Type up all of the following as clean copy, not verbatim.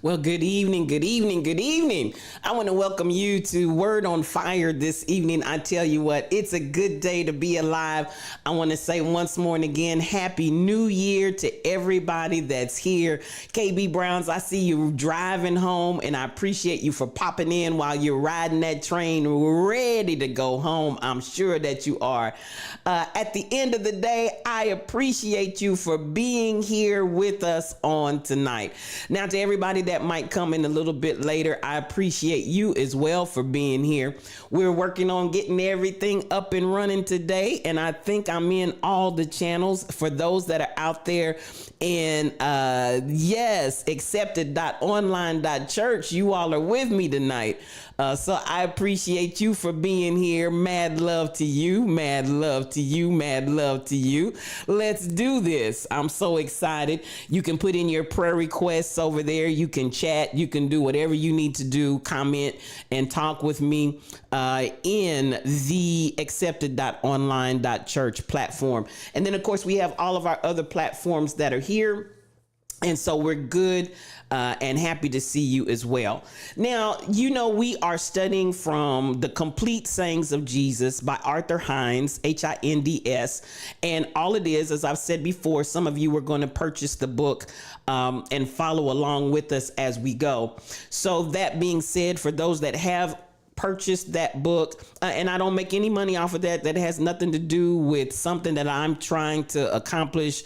Well, good evening, good evening, good evening. I want to welcome you to Word on Fire this evening. I tell you what, it's a good day to be alive. I want to say once more and again, Happy New Year to everybody that's here. KB Browns, I see you driving home, and I appreciate you for popping in while you're riding that train ready to go home. I'm sure that you are. At the end of the day, I appreciate you for being here with us on tonight. Now, to everybody that might come in a little bit later, I appreciate you as well for being here. We're working on getting everything up and running today, and I think I'm in all the channels. For those that are out there in accepted.online.church, you all are with me tonight. So I appreciate you for being here. Mad love to you, mad love to you, mad love to you. Let's do this. I'm so excited. You can put in your prayer requests over there. You can chat. You can do whatever you need to do, comment and talk with me in the accepted.online.church platform. And then, of course, we have all of our other platforms that are here. And so we're good and happy to see you as well. Now, you know, we are studying from The Complete Sayings of Jesus by Arthur Hinds, Hinds. And all it is, as I've said before, some of you are going to purchase the book and follow along with us as we go. So that being said, for those that have purchased that book, and I don't make any money off of that. That has nothing to do with something that I'm trying to accomplish,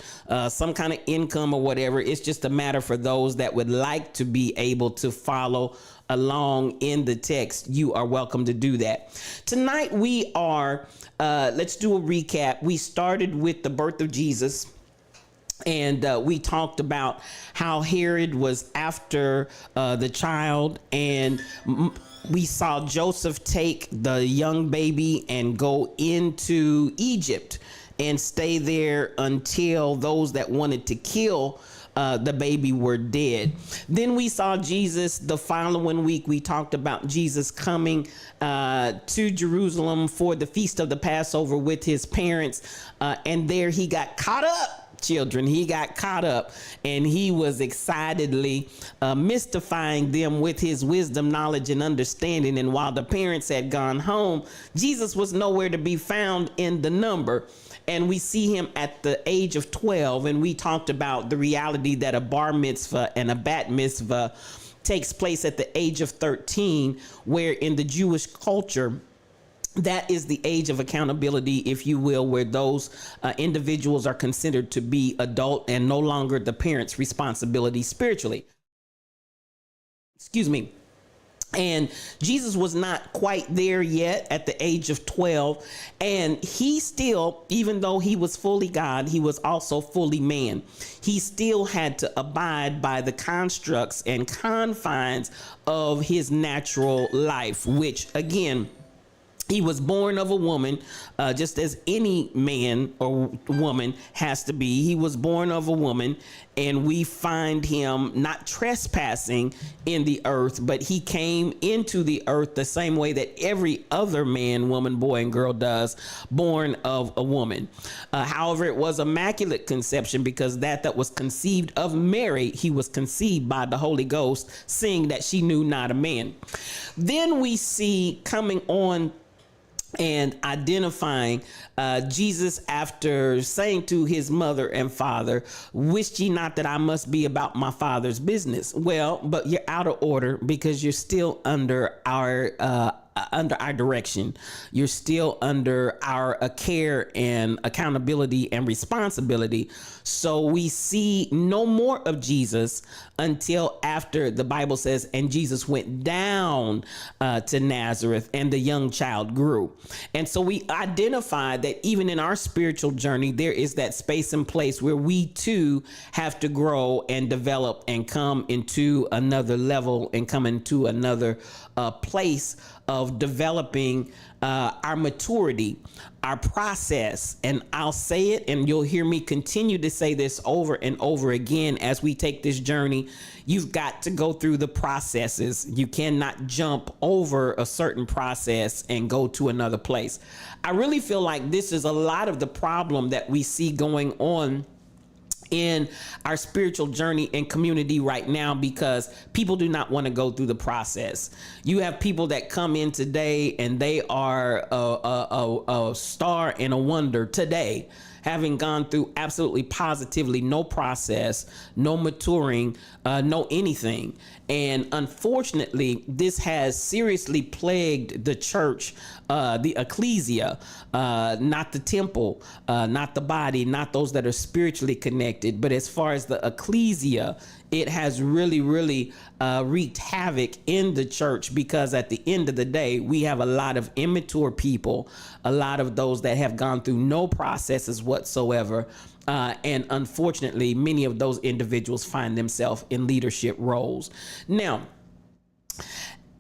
some kind of income or whatever. It's just a matter for those that would like to be able to follow along in the text. You are welcome to do that. Tonight we are, let's do a recap. We started with the birth of Jesus. And we talked about how Herod was after the child, and we saw Joseph take the young baby and go into Egypt and stay there until those that wanted to kill the baby were dead. Then we saw Jesus the following week. We talked about Jesus coming to Jerusalem for the Feast of the Passover with his parents, and there he got caught up. Children, he got caught up, and he was excitedly mystifying them with his wisdom, knowledge, and understanding. And while the parents had gone home, Jesus was nowhere to be found in the number. And we see him at the age of 12, and we talked about the reality that a bar mitzvah and a bat mitzvah takes place at the age of 13, where in the Jewish culture, that is the age of accountability, if you will, where those individuals are considered to be adult and no longer the parent's responsibility spiritually. Excuse me. And Jesus was not quite there yet at the age of 12. And he still, even though he was fully God, he was also fully man. He still had to abide by the constructs and confines of his natural life, which, again, he was born of a woman, just as any man or woman has to be. He was born of a woman, and we find him not trespassing in the earth, but he came into the earth the same way that every other man, woman, boy, and girl does, born of a woman. However, it was immaculate conception, because that was conceived of Mary, he was conceived by the Holy Ghost, seeing that she knew not a man. Then we see coming on and identifying Jesus after saying to his mother and father, "Wist ye not that I must be about my father's business?" Well, but you're out of order, because you're still under our direction. You're still under our care and accountability and responsibility. So we see no more of Jesus until after the Bible says, and Jesus went down to Nazareth, and the young child grew. And so we identify that even in our spiritual journey, there is that space and place where we too have to grow and develop and come into another level and come into another place of developing our maturity, our process. And I'll say it, and you'll hear me continue to say this over and over again as we take this journey. You've got to go through the processes. You cannot jump over a certain process and go to another place. I really feel like this is a lot of the problem that we see going on in our spiritual journey and community right now, because people do not want to go through the process. You have people that come in today and they are a star and a wonder today, having gone through absolutely positively no process, no maturing, no anything. And unfortunately, this has seriously plagued the church, the ecclesia, not the temple, not the body, not those that are spiritually connected. But as far as the ecclesia, it has really, really wreaked havoc in the church, because at the end of the day, we have a lot of immature people, a lot of those that have gone through no processes whatsoever. And unfortunately, many of those individuals find themselves in leadership roles. Now,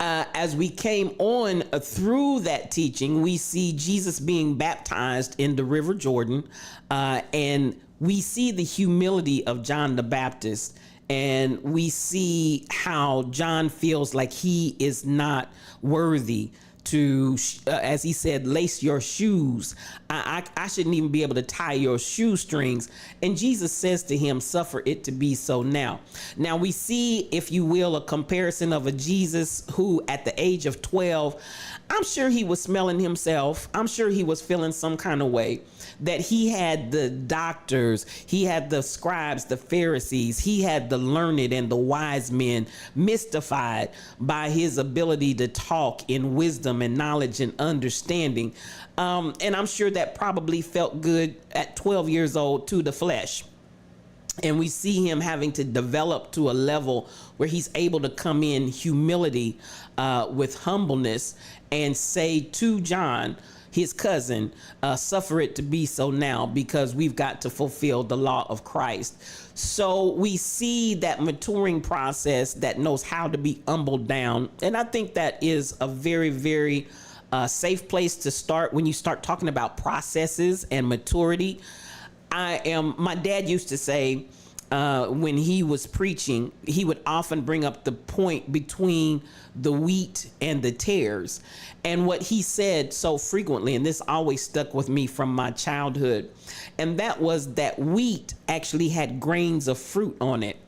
as we came on through that teaching, we see Jesus being baptized in the River Jordan, and we see the humility of John the Baptist. And we see how John feels like he is not worthy to, as he said, lace your shoes. I shouldn't even be able to tie your shoestrings. And Jesus says to him, suffer it to be so now. Now we see, if you will, a comparison of a Jesus who at the age of 12, I'm sure he was smelling himself. I'm sure he was feeling some kind of way, that he had the doctors, he had the scribes, the Pharisees, he had the learned and the wise men mystified by his ability to talk in wisdom and knowledge and understanding. And I'm sure that probably felt good at 12 years old to the flesh. And we see him having to develop to a level where he's able to come in humility, with humbleness, and say to John, his cousin, suffer it to be so now, because we've got to fulfill the law of Christ. So we see that maturing process that knows how to be humbled down. And I think that is a very, very safe place to start when you start talking about processes and maturity. My dad used to say, when he was preaching, he would often bring up the point between the wheat and the tares. And what he said so frequently, and this always stuck with me from my childhood, and that was that wheat actually had grains of fruit on it.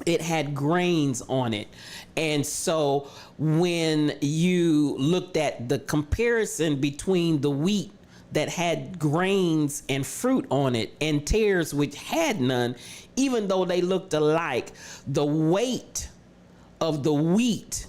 It had grains on it. And so when you looked at the comparison between the wheat that had grains and fruit on it and tares which had none, even though they looked alike, the weight of the wheat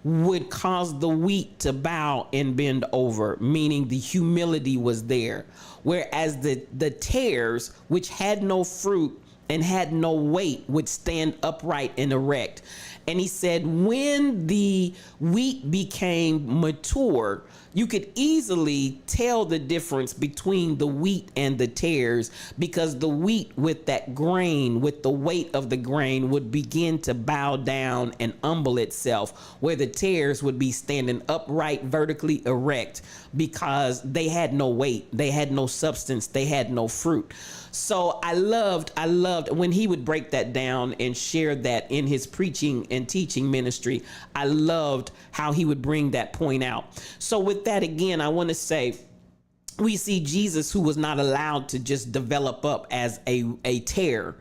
would cause the wheat to bow and bend over, meaning the humility was there. Whereas the tares, which had no fruit and had no weight, would stand upright and erect. And he said, when the wheat became mature, you could easily tell the difference between the wheat and the tares, because the wheat with that grain, with the weight of the grain, would begin to bow down and humble itself, where the tares would be standing upright, vertically erect, because they had no weight, they had no substance, they had no fruit. So I loved when he would break that down and share that in his preaching and teaching ministry. I loved how he would bring that point out. So with that, again, I want to say, we see Jesus, who was not allowed to just develop up as a tare.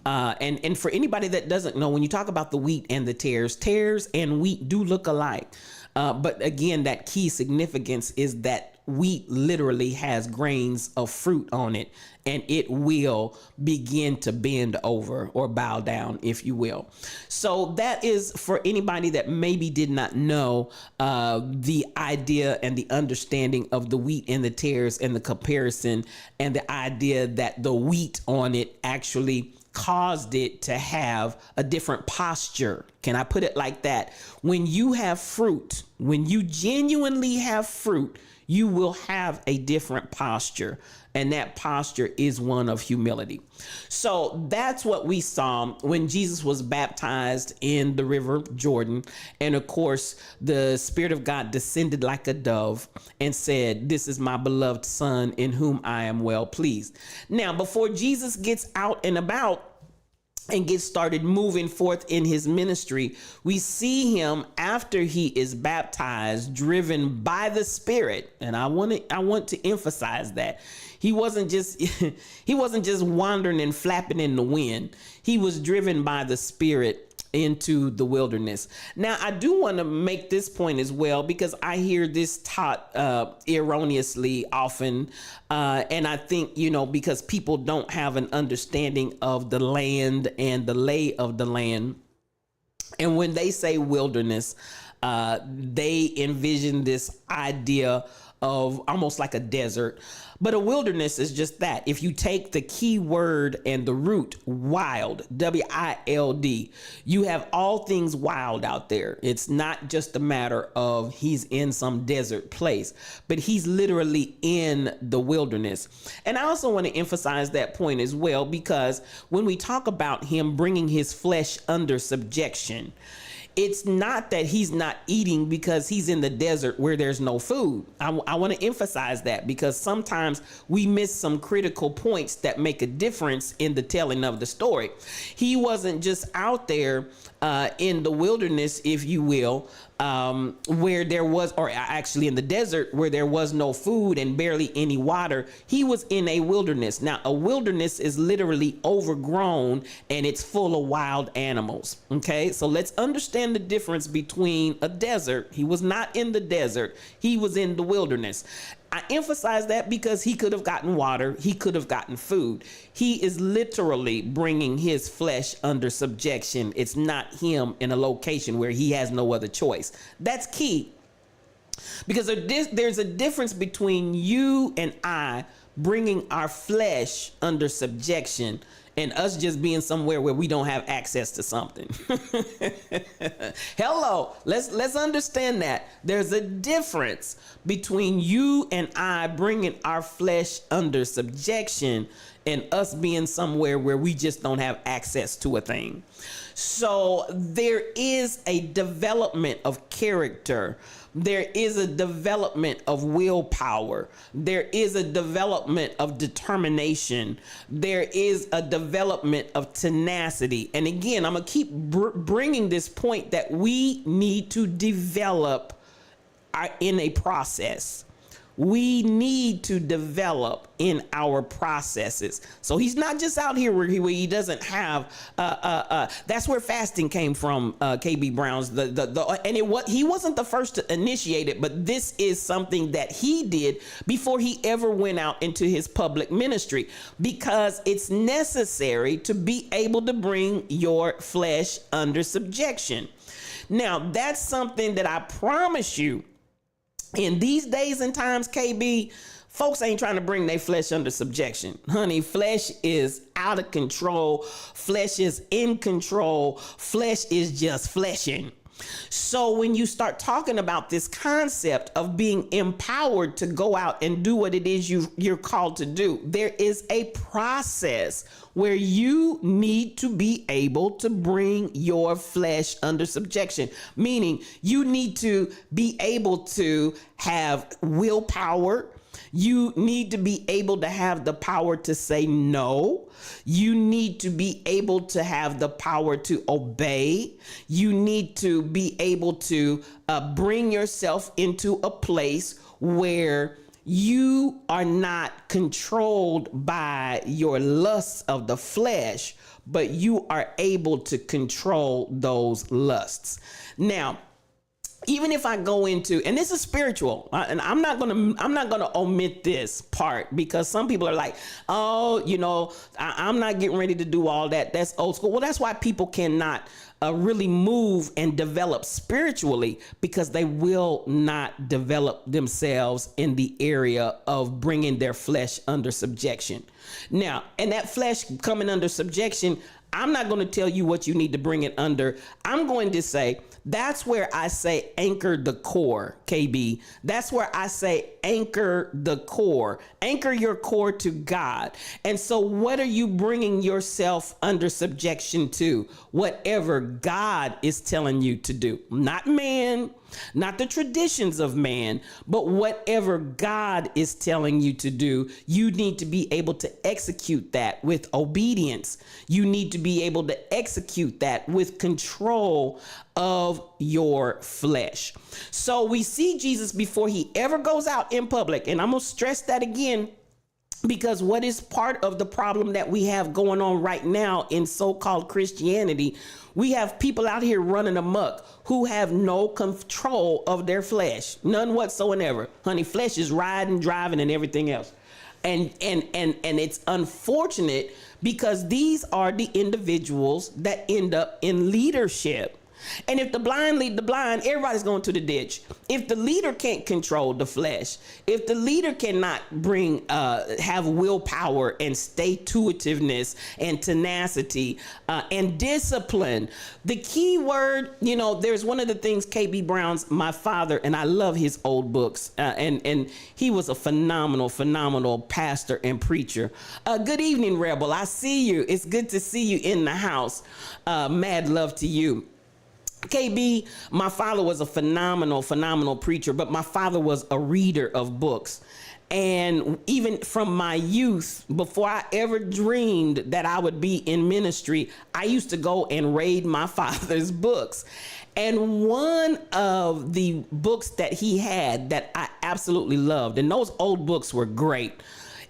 And for anybody that doesn't know, when you talk about the wheat and the tares and wheat do look alike. But again, that key significance is that wheat literally has grains of fruit on it, and it will begin to bend over or bow down, if you will. So that is for anybody that maybe did not know the idea and the understanding of the wheat and the tares and the comparison, and the idea that the wheat on it actually caused it to have a different posture. Can I put it like that? When you have fruit, when you genuinely have fruit, you will have a different posture, and that posture is one of humility. So that's what we saw when Jesus was baptized in the River Jordan. And of course, the Spirit of God descended like a dove and said, "This is my beloved Son, in whom I am well pleased." Now, before Jesus gets out and about, and get started moving forth in his ministry, we see him after he is baptized, driven by the Spirit. And I want to emphasize that he wasn't just wandering and flapping in the wind. He was driven by the Spirit into the wilderness. Now, I do want to make this point as well, because I hear this taught erroneously often. And I think, because people don't have an understanding of the land and the lay of the land. And when they say wilderness, they envision this idea of almost like a desert. But a wilderness is just that. If you take the key word and the root wild, W-I-L-D, you have all things wild out there. It's not just a matter of he's in some desert place, but he's literally in the wilderness. And I also want to emphasize that point as well, because when we talk about him bringing his flesh under subjection, it's not that he's not eating because he's in the desert where there's no food. I want to emphasize that, because sometimes we miss some critical points that make a difference in the telling of the story. He wasn't just out there in the wilderness, if you will, where there was, or actually in the desert where there was no food and barely any water. He was in a wilderness. Now, a wilderness is literally overgrown and it's full of wild animals. Okay, so let's understand the difference between a desert. He was not in the desert. He was in the wilderness. I emphasize that because he could have gotten water. He could have gotten food. He is literally bringing his flesh under subjection. It's not him in a location where he has no other choice. That's key, because there's a difference between you and I bringing our flesh under subjection and us just being somewhere where we don't have access to something. Hello, let's understand that. There's a difference between you and I bringing our flesh under subjection and us being somewhere where we just don't have access to a thing. So there is a development of character. There is a development of willpower. There is a development of determination. There is a development of tenacity. And again, I'm going to keep bringing this point that we need to develop in a process. We need to develop in our processes. So he's not just out here where he doesn't have. That's where fasting came from. KB Brown's he wasn't the first to initiate it, but this is something that he did before he ever went out into his public ministry, because it's necessary to be able to bring your flesh under subjection. Now, that's something that I promise you. In these days and times, KB, folks ain't trying to bring their flesh under subjection. Honey, flesh is out of control. Flesh is in control. Flesh is just fleshing. So when you start talking about this concept of being empowered to go out and do what it is you're called to do, there is a process where you need to be able to bring your flesh under subjection, meaning you need to be able to have willpower. You need to be able to have the power to say no. You need to be able to have the power to obey. You need to be able to bring yourself into a place where you are not controlled by your lusts of the flesh, but you are able to control those lusts. Now, even if I go into, and this is spiritual, and I'm not gonna omit this part, because some people are like, oh, I'm not getting ready to do all that. That's old school. Well, that's why people cannot really move and develop spiritually, because they will not develop themselves in the area of bringing their flesh under subjection. Now, and that flesh coming under subjection, I'm not going to tell you what you need to bring it under. I'm going to say, that's where I say anchor the core, KB. That's where I say anchor the core, anchor your core to God. And so what are you bringing yourself under subjection to? Whatever God is telling you to do, not man, not the traditions of man, but whatever God is telling you to do, you need to be able to execute that with obedience. You need to be able to execute that with control of your flesh. So we see Jesus before he ever goes out in public. And I'm going to stress that again, because what is part of the problem that we have going on right now in so-called Christianity, we have people out here running amok who have no control of their flesh, none whatsoever. Honey, flesh is riding, driving, and everything else. And it's unfortunate because these are the individuals that end up in leadership. And if the blind lead the blind, everybody's going to the ditch. If the leader can't control the flesh, if the leader cannot have willpower and stay-to-itiveness and tenacity and discipline, the key word, there's one of the things KB Brown's, my father, and I love his old books, and he was a phenomenal pastor and preacher. Good evening, Rebel. I see you. It's good to see you in the house. Mad love to you. KB, my father was a phenomenal preacher, but my father was a reader of books. And even from my youth, before I ever dreamed that I would be in ministry, I used to go and raid my father's books. And one of the books that he had that I absolutely loved, and those old books were great,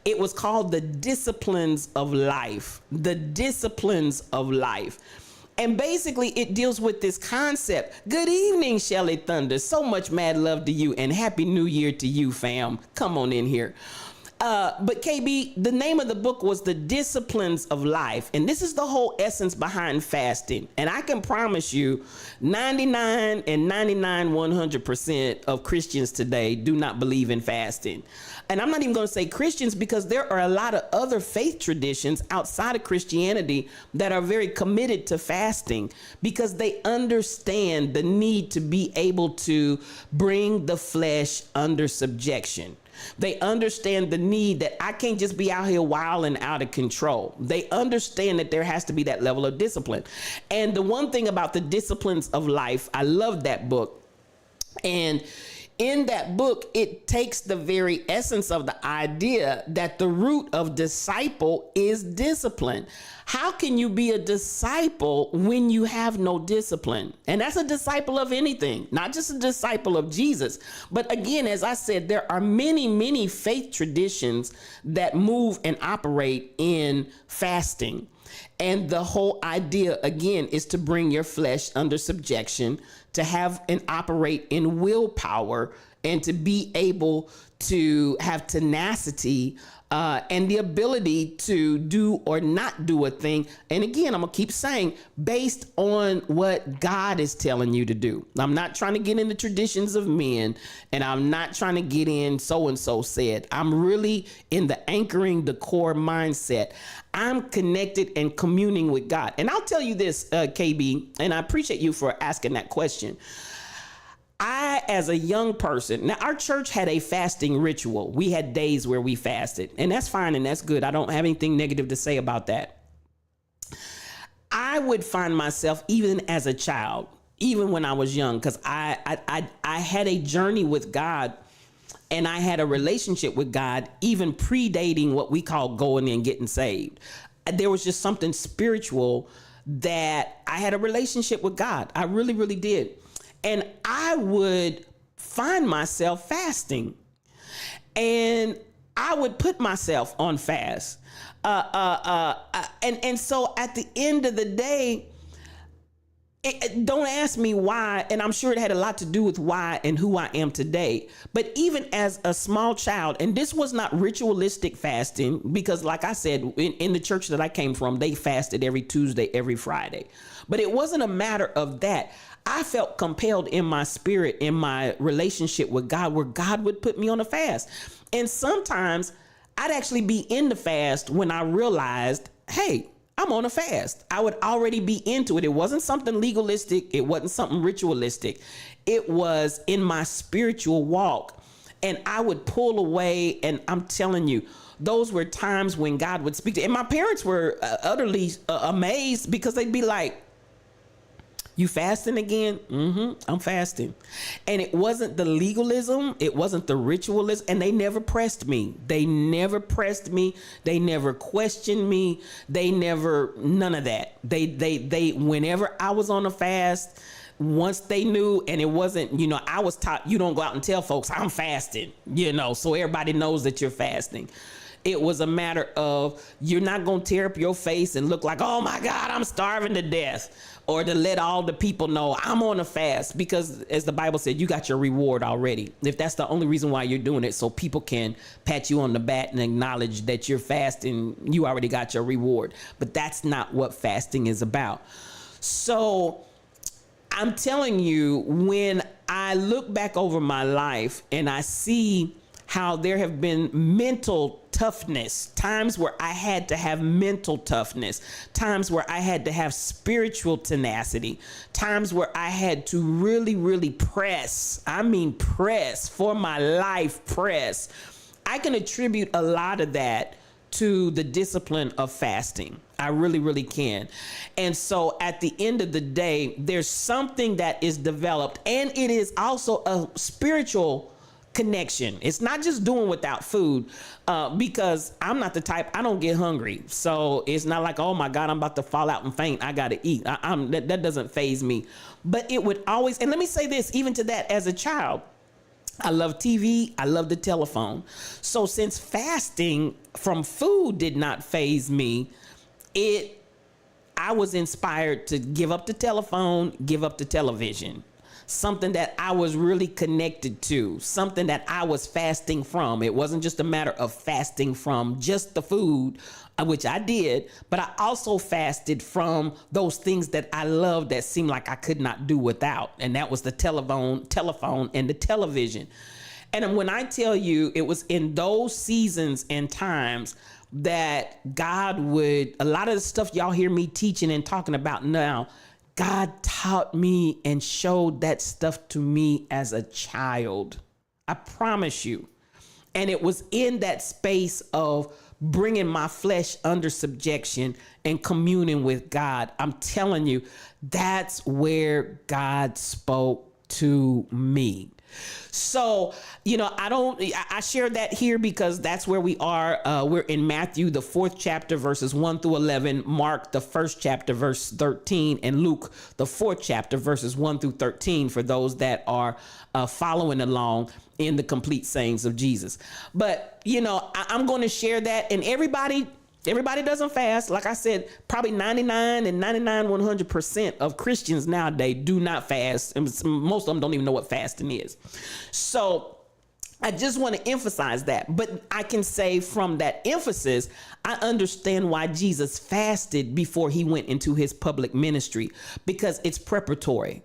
it was called The Disciplines of Life. The Disciplines of Life. And basically, it deals with this concept. Good evening, Shelly Thunder. So much mad love to you, and Happy New Year to you, fam. Come on in here. But KB, the name of the book was The Disciplines of Life. And this is the whole essence behind fasting. And I can promise you 100% of Christians today do not believe in fasting. And I'm not even going to say Christians, because there are a lot of other faith traditions outside of Christianity that are very committed to fasting because they understand the need to be able to bring the flesh under subjection. They understand the need that I can't just be out here wild and out of control. They understand that there has to be that level of discipline. And the one thing about The Disciplines of Life, I love that book. And in that book, it takes the very essence of the idea that the root of disciple is discipline. How can you be a disciple when you have no discipline? And that's a disciple of anything, not just a disciple of Jesus. But again, as I said, there are many faith traditions that move and operate in fasting. And the whole idea, again, is to bring your flesh under subjection, to have and operate in willpower, and to be able to have tenacity and the ability to do or not do a thing. And again, I'm going to keep saying, based on what God is telling you to do. I'm not trying to get into traditions of men, and I'm not trying to get in so-and-so said. I'm really in the anchoring the core mindset. I'm connected and communing with God. And I'll tell you this, KB, and I appreciate you for asking that question. I, as a young person, now our church had a fasting ritual. We had days where we fasted, and that's fine and that's good. I don't have anything negative to say about that. I would find myself, even as a child, even when I was young, because I had a journey with God, and I had a relationship with God even predating what we call going and getting saved. There was just something spiritual that I had a relationship with God. I really did. And I would find myself fasting, and I would put myself on fast. And so at the end of the day, don't ask me why, and I'm sure it had a lot to do with why and who I am today. But even as a small child, and this was not ritualistic fasting, because like I said, in the church that I came from, they fasted every Tuesday, every Friday. But it wasn't a matter of that. I felt compelled in my spirit, in my relationship with God, where God would put me on a fast. And sometimes I'd actually be in the fast when I realized, hey, I'm on a fast. I would already be into it. It wasn't something legalistic. It wasn't something ritualistic. It was in my spiritual walk. And I would pull away, and I'm telling you, those were times when God would speak to, and my parents were utterly amazed, because they'd be like, "You fasting again?" I'm fasting. And it wasn't the legalism, it wasn't the ritualism, and they never pressed me. They never pressed me. They never questioned me. They never, none of that. They whenever I was on a fast, once they knew, and it wasn't, I was taught, you don't go out and tell folks I'm fasting, so everybody knows that you're fasting. It was a matter of, you're not going to tear up your face and look like, "Oh my God, I'm starving to death," or to let all the people know I'm on a fast, because as the Bible said, you got your reward already. If that's the only reason why you're doing it, so people can pat you on the back and acknowledge that you're fasting, you already got your reward. But that's not what fasting is about. So I'm telling you, when I look back over my life and I see how there have been mental toughness, times where I had to have mental toughness, times where I had to have spiritual tenacity, times where I had to really, really press for my life, press. I can attribute a lot of that to the discipline of fasting. I really, really can. And so at the end of the day, there's something that is developed, and it is also a spiritual connection. It's not just doing without food, because I'm not the type, I don't get hungry. So it's not like, "Oh my God, I'm about to fall out and faint, I got to eat." That doesn't faze me. But it would always, and let me say this, even to that, as a child, I love TV. I love the telephone. So since fasting from food did not faze me, I was inspired to give up the telephone, give up the television. Something that I was really connected to, something that I was fasting from. It wasn't just a matter of fasting from just the food, which I did, but I also fasted from those things that I loved that seemed like I could not do without. And that was the telephone and the television. And when I tell you, it was in those seasons and times that God would, a lot of the stuff y'all hear me teaching and talking about now, God taught me and showed that stuff to me as a child. I promise you. And it was in that space of bringing my flesh under subjection and communing with God. I'm telling you, that's where God spoke to me. So, I share that here because that's where we are. We're in Matthew, the 4th chapter, verses 1 through 11, Mark, the 1st chapter, verse 13, and Luke, the 4th chapter, verses 1 through 13, for those that are following along in the complete sayings of Jesus. But, I'm going to share that, and everybody doesn't fast. Like I said, probably 100% of Christians nowadays do not fast. And most of them don't even know what fasting is. So I just want to emphasize that. But I can say from that emphasis, I understand why Jesus fasted before he went into his public ministry, because it's preparatory.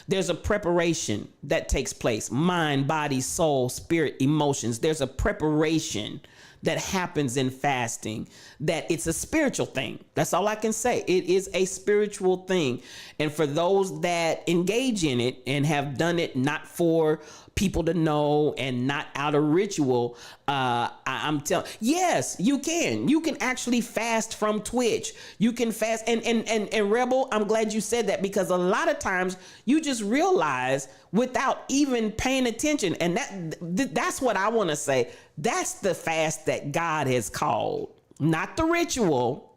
There's a preparation that takes place. Mind, body, soul, spirit, emotions. There's a preparation that happens in fasting, that it's a spiritual thing. That's all I can say. It is a spiritual thing. And for those that engage in it and have done it not for people to know and not out of ritual, I'm telling, yes, you can actually fast from Twitch. You can fast, and Rebel, I'm glad you said that, because a lot of times you just realize without even paying attention. And that's what I want to say. That's the fast that God has called, not the ritual,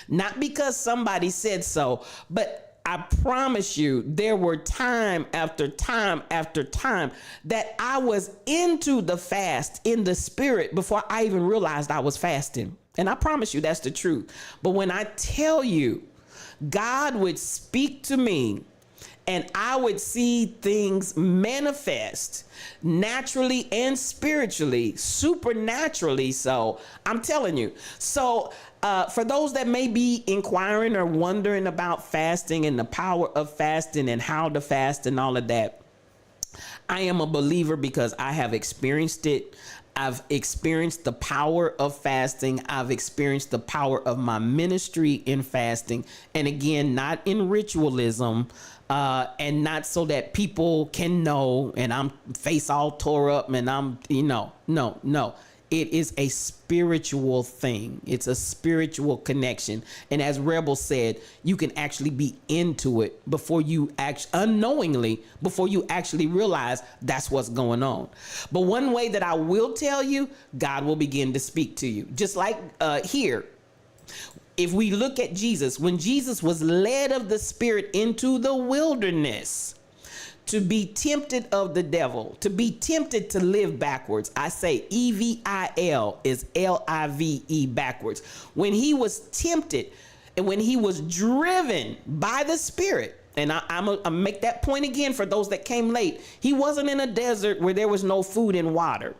not because somebody said so, but I promise you, there were time after time after time that I was into the fast in the spirit before I even realized I was fasting. And I promise you, that's the truth. But when I tell you, God would speak to me and I would see things manifest naturally and spiritually, supernaturally. So I'm telling you. So for those that may be inquiring or wondering about fasting and the power of fasting and how to fast and all of that, I am a believer because I have experienced it. I've experienced the power of fasting. I've experienced the power of my ministry in fasting. And again, not in ritualism, and not so that people can know and I'm face all tore up and I'm, no. It is a spiritual thing. It's a spiritual connection. And as Rebel said, you can actually be into it before you unknowingly, before you actually realize that's what's going on. But one way that I will tell you, God will begin to speak to you. Just like here, if we look at Jesus, when Jesus was led of the Spirit into the wilderness, to be tempted of the devil, to be tempted to live backwards. I say EVIL is LIVE backwards. When he was tempted and when he was driven by the Spirit, and I'm gonna make that point again for those that came late. He wasn't in a desert where there was no food and water.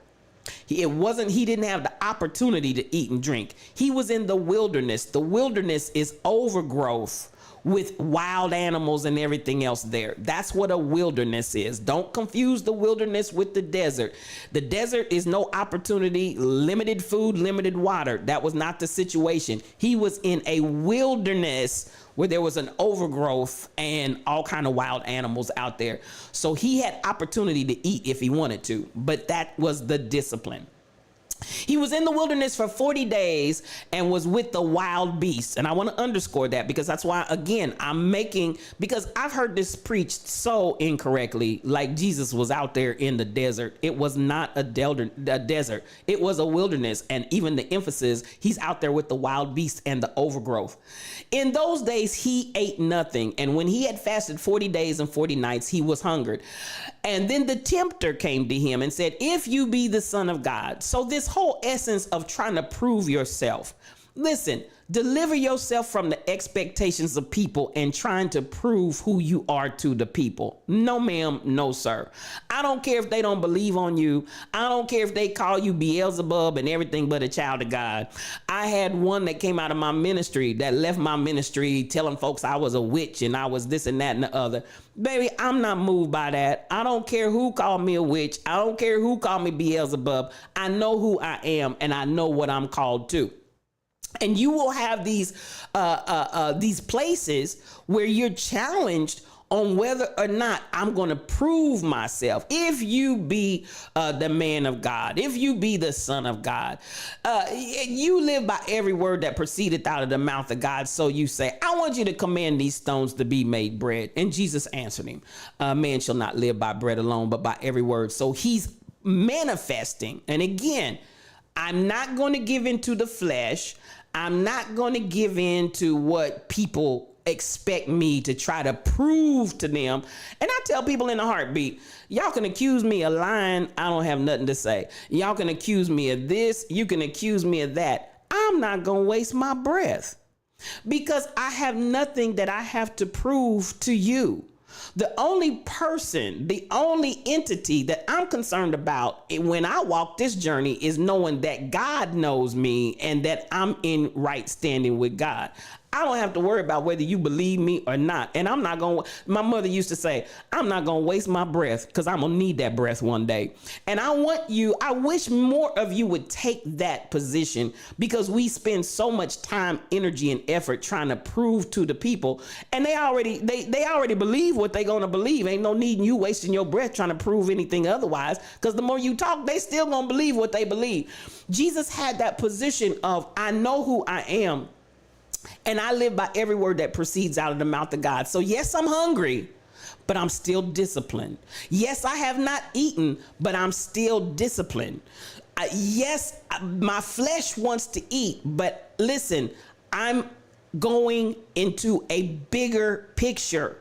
He didn't have the opportunity to eat and drink. He was in the wilderness. The wilderness is overgrowth with wild animals and everything else there. That's what a wilderness is. Don't confuse the wilderness with the desert. The desert is no opportunity, limited food, limited water. That was not the situation. He was in a wilderness where there was an overgrowth and all kind of wild animals out there. So he had opportunity to eat if he wanted to, but that was the discipline. He was in the wilderness for 40 days and was with the wild beasts. And I want to underscore that because that's why, again, because I've heard this preached so incorrectly, like Jesus was out there in the desert. It was not a desert. It was a wilderness. And even the emphasis, he's out there with the wild beasts and the overgrowth. In those days, he ate nothing. And when he had fasted 40 days and 40 nights, he was hungered. And then the tempter came to him and said, if you be the Son of God. So this whole essence of trying to prove yourself. Listen, deliver yourself from the expectations of people and trying to prove who you are to the people. No, ma'am. No, sir. I don't care if they don't believe on you. I don't care if they call you Beelzebub and everything but a child of God. I had one that came out of my ministry that left my ministry telling folks I was a witch and I was this and that and the other. Baby, I'm not moved by that. I don't care who called me a witch. I don't care who called me Beelzebub. I know who I am and I know what I'm called to. And you will have these places where you're challenged on whether or not I'm going to prove myself. If you be the man of God, if you be the Son of God, you live by every word that proceedeth out of the mouth of God. So you say, I want you to command these stones to be made bread. And Jesus answered him, man shall not live by bread alone, but by every word. So he's manifesting. And again, I'm not going to give into the flesh. I'm not going to give in to what people expect me to try to prove to them. And I tell people in a heartbeat, y'all can accuse me of lying. I don't have nothing to say. Y'all can accuse me of this. You can accuse me of that. I'm not going to waste my breath because I have nothing that I have to prove to you. The only person, the only entity that I'm concerned about when I walk this journey is knowing that God knows me and that I'm in right standing with God. I don't have to worry about whether you believe me or not. And I'm not going to, my mother used to say, I'm not going to waste my breath because I'm going to need that breath one day. And I wish more of you would take that position because we spend so much time, energy, and effort trying to prove to the people. And they already believe what they're going to believe. Ain't no need in you wasting your breath trying to prove anything otherwise because the more you talk, they still going to believe what they believe. Jesus had that position of, I know who I am. And I live by every word that proceeds out of the mouth of God. So yes, I'm hungry, but I'm still disciplined. Yes, I have not eaten, but I'm still disciplined. Yes, my flesh wants to eat, but listen, I'm going into a bigger picture.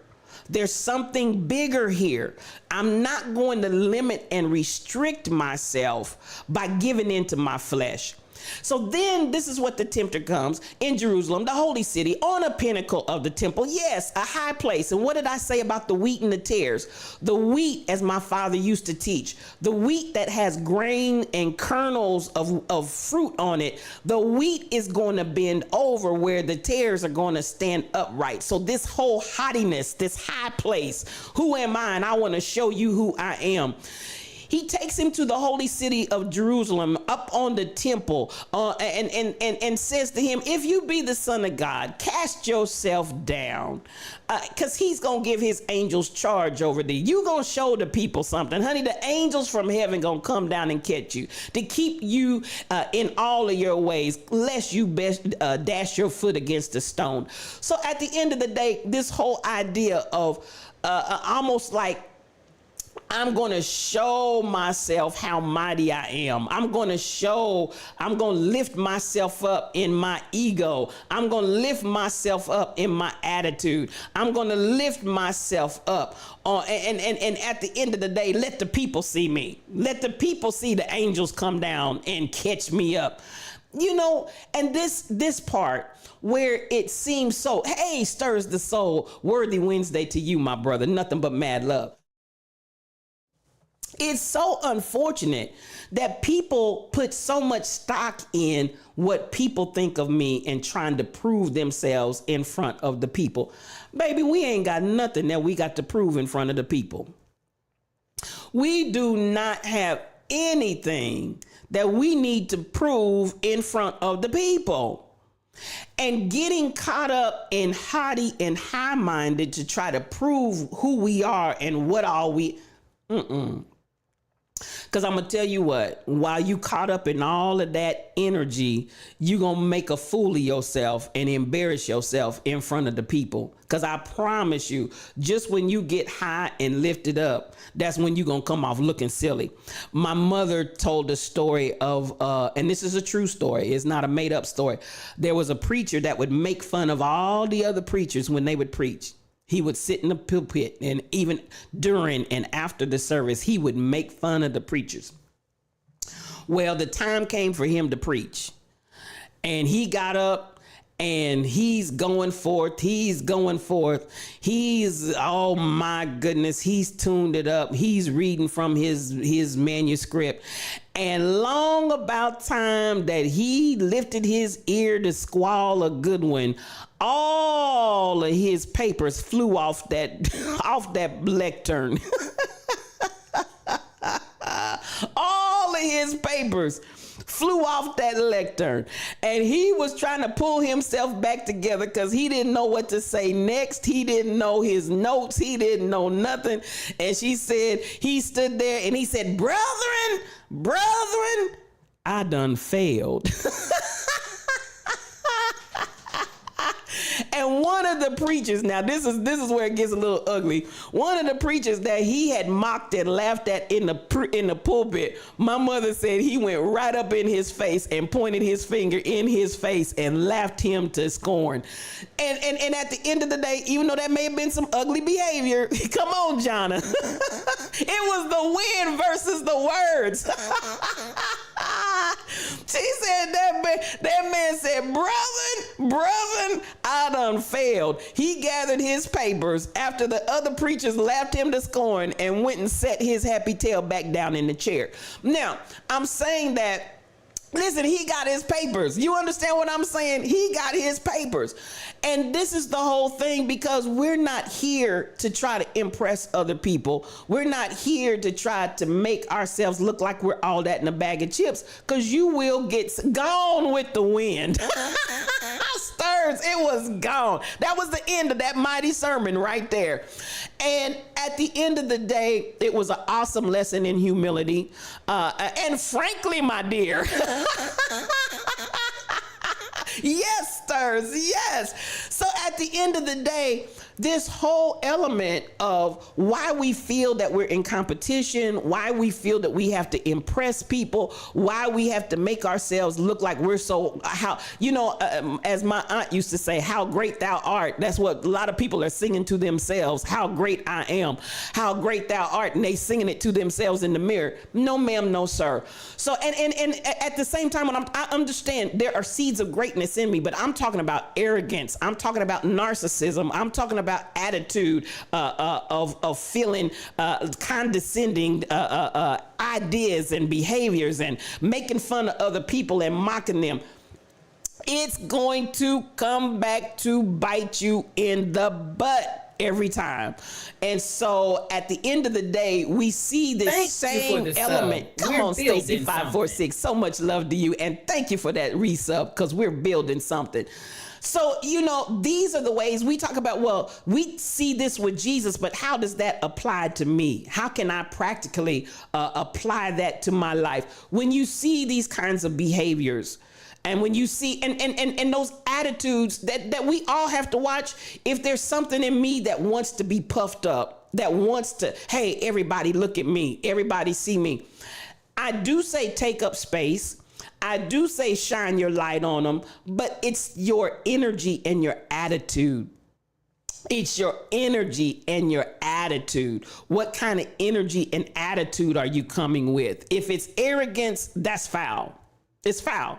There's something bigger here. I'm not going to limit and restrict myself by giving into my flesh. So then this is what the tempter comes in Jerusalem, the holy city, on a pinnacle of the temple. Yes, a high place. And what did I say about the wheat and the tares? The wheat, as my father used to teach, the wheat that has grain and kernels of fruit on it, the wheat is going to bend over where the tares are going to stand upright. So this whole haughtiness, this high place, who am I? And I want to show you who I am. He takes him to the holy city of Jerusalem, up on the temple, and says to him, if you be the Son of God, cast yourself down, because he's going to give his angels charge over thee. You going to show the people something. Honey, the angels from heaven going to come down and catch you to keep you in all of your ways, lest you dash your foot against a stone. So at the end of the day, this whole idea of almost like, I'm going to show myself how mighty I am. I'm going to lift myself up in my ego. I'm going to lift myself up in my attitude. I'm going to lift myself up. And at the end of the day, let the people see me. Let the people see the angels come down and catch me up. You know, and this part where it seems so, hey, stirs the soul. Worthy Wednesday to you, my brother. Nothing but mad love. It's so unfortunate that people put so much stock in what people think of me and trying to prove themselves in front of the people. Baby, we ain't got nothing that we got to prove in front of the people. We do not have anything that we need to prove in front of the people. And getting caught up in haughty and high-minded to try to prove who we are and what are we. Because I'm going to tell you what, while you caught up in all of that energy, you're going to make a fool of yourself and embarrass yourself in front of the people. Because I promise you, just when you get high and lifted up, that's when you're going to come off looking silly. My mother told a story of, and this is a true story, it's not a made up story. There was a preacher that would make fun of all the other preachers when they would preach. He would sit in the pulpit, and even during and after the service, he would make fun of the preachers. Well, the time came for him to preach, and he got up and he's going forth. He's, oh my goodness, he's tuned it up. He's reading from his manuscript. And long about time that he lifted his ear to squall a good one, all of his papers flew off that lectern. All of his papers flew off that lectern, and he was trying to pull himself back together because he didn't know what to say next. He didn't know his notes. He didn't know nothing. And she said, he stood there and he said, brethren, I done failed. And one of the preachers, now this is where it gets a little ugly. One of the preachers that he had mocked and laughed at in the pulpit, my mother said he went right up in his face and pointed his finger in his face and laughed him to scorn. And at the end of the day, even though that may have been some ugly behavior, come on, Jonna. It was the wind versus the words. She said that man said, brother, I done failed. He gathered his papers after the other preachers laughed him to scorn and went and set his happy tail back down in the chair. Now, I'm saying that, listen, he got his papers. You understand what I'm saying? He got his papers. And this is the whole thing, because we're not here to try to impress other people. We're not here to try to make ourselves look like we're all that in a bag of chips, because you will get gone with the wind. Stirs, it was gone. That was the end of that mighty sermon right there. And at the end of the day, it was an awesome lesson in humility. And frankly, my dear, yes, Stirs, yes. So at the end of the day, this whole element of why we feel that we're in competition, why we feel that we have to impress people, why we have to make ourselves look like we're so, as my aunt used to say, how great thou art. That's what a lot of people are singing to themselves. How great I am, how great thou art. And they singing it to themselves in the mirror. No, ma'am, no, sir. So, and at the same time, when I understand there are seeds of greatness in me, but I'm talking about arrogance. I'm talking about narcissism. I'm talking about attitude of feeling condescending ideas and behaviors and making fun of other people and mocking them. It's going to come back to bite you in the butt. every time. And so at the end of the day, we see this same element. Come on, Stacy 546. So much love to you. And thank you for that resub, because we're building something. So, these are the ways we talk about, well, we see this with Jesus, but how does that apply to me? How can I practically apply that to my life? When you see these kinds of behaviors, and when you see, and those attitudes that we all have to watch, if there's something in me that wants to be puffed up, that wants to, hey, everybody look at me, everybody see me. I do say take up space. I do say shine your light on them, but it's your energy and your attitude. It's your energy and your attitude. What kind of energy and attitude are you coming with? If it's arrogance, that's foul. It's foul.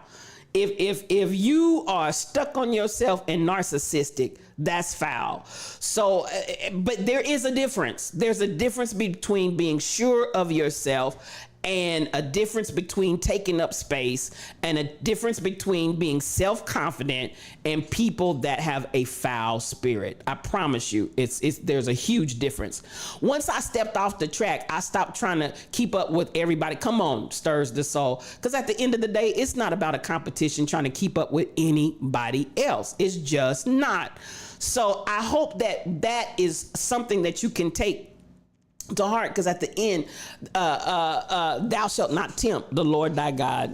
If you are stuck on yourself and narcissistic, that's foul. So, but there is a difference. There's a difference between being sure of yourself and a difference between taking up space, and a difference between being self-confident and people that have a foul spirit. I promise you, there's a huge difference. Once I stepped off the track, I stopped trying to keep up with everybody. Come on, stirs the soul. Because at the end of the day, it's not about a competition trying to keep up with anybody else. It's just not. So I hope that is something that you can take to heart, because at the end, thou shalt not tempt the Lord thy God.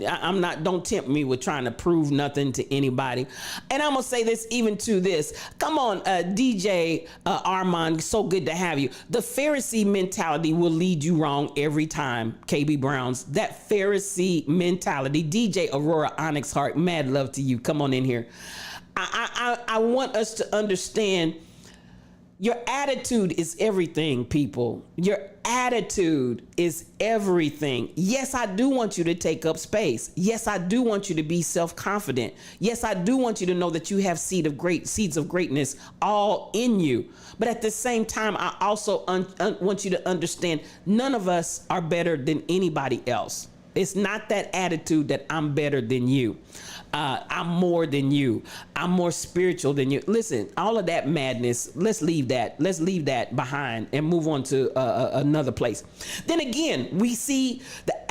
Don't tempt me with trying to prove nothing to anybody. And I'm gonna say this even to this. Come on, DJ Armand, so good to have you. The Pharisee mentality will lead you wrong every time, KB Browns. That Pharisee mentality. DJ Aurora Onyx Heart, mad love to you. Come on in here. I want us to understand, your attitude is everything, people. Your attitude is everything. Yes, I do want you to take up space. Yes, I do want you to be self-confident. Yes, I do want you to know that you have seeds of greatness all in you. But at the same time, I also want you to understand, none of us are better than anybody else. It's not that attitude that I'm better than you. I'm more than you. I'm more spiritual than you. Listen, all of that madness, let's leave that. Let's leave that behind and move on to another place. Then again, we see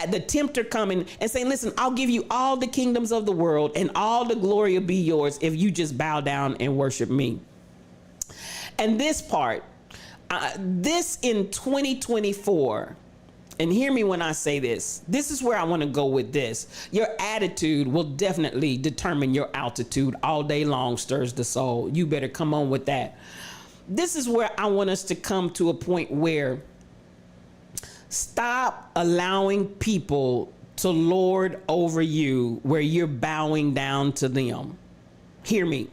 the tempter coming and saying, listen, I'll give you all the kingdoms of the world and all the glory will be yours if you just bow down and worship me. And this part, this in 2024, and hear me when I say this. This is where I want to go with this. Your attitude will definitely determine your altitude all day long, stirs the soul. You better come on with that. This is where I want us to come to a point where stop allowing people to lord over you where you're bowing down to them. Hear me.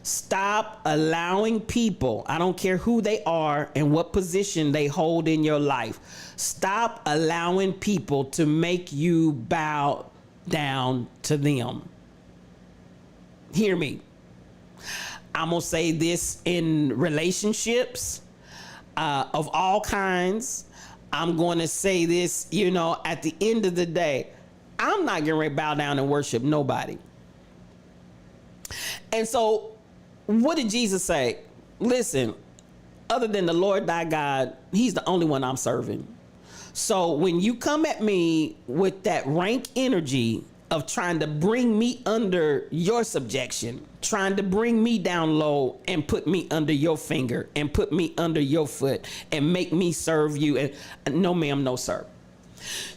Stop allowing people, I don't care who they are and what position they hold in your life. Stop allowing people to make you bow down to them. Hear me. I'm going to say this in relationships of all kinds. I'm going to say this, at the end of the day, I'm not getting ready to bow down and worship nobody. And so, what did Jesus say? Listen, other than the Lord thy God, he's the only one I'm serving. So when you come at me with that rank energy of trying to bring me under your subjection, trying to bring me down low and put me under your finger and put me under your foot and make me serve you, and no ma'am, no sir.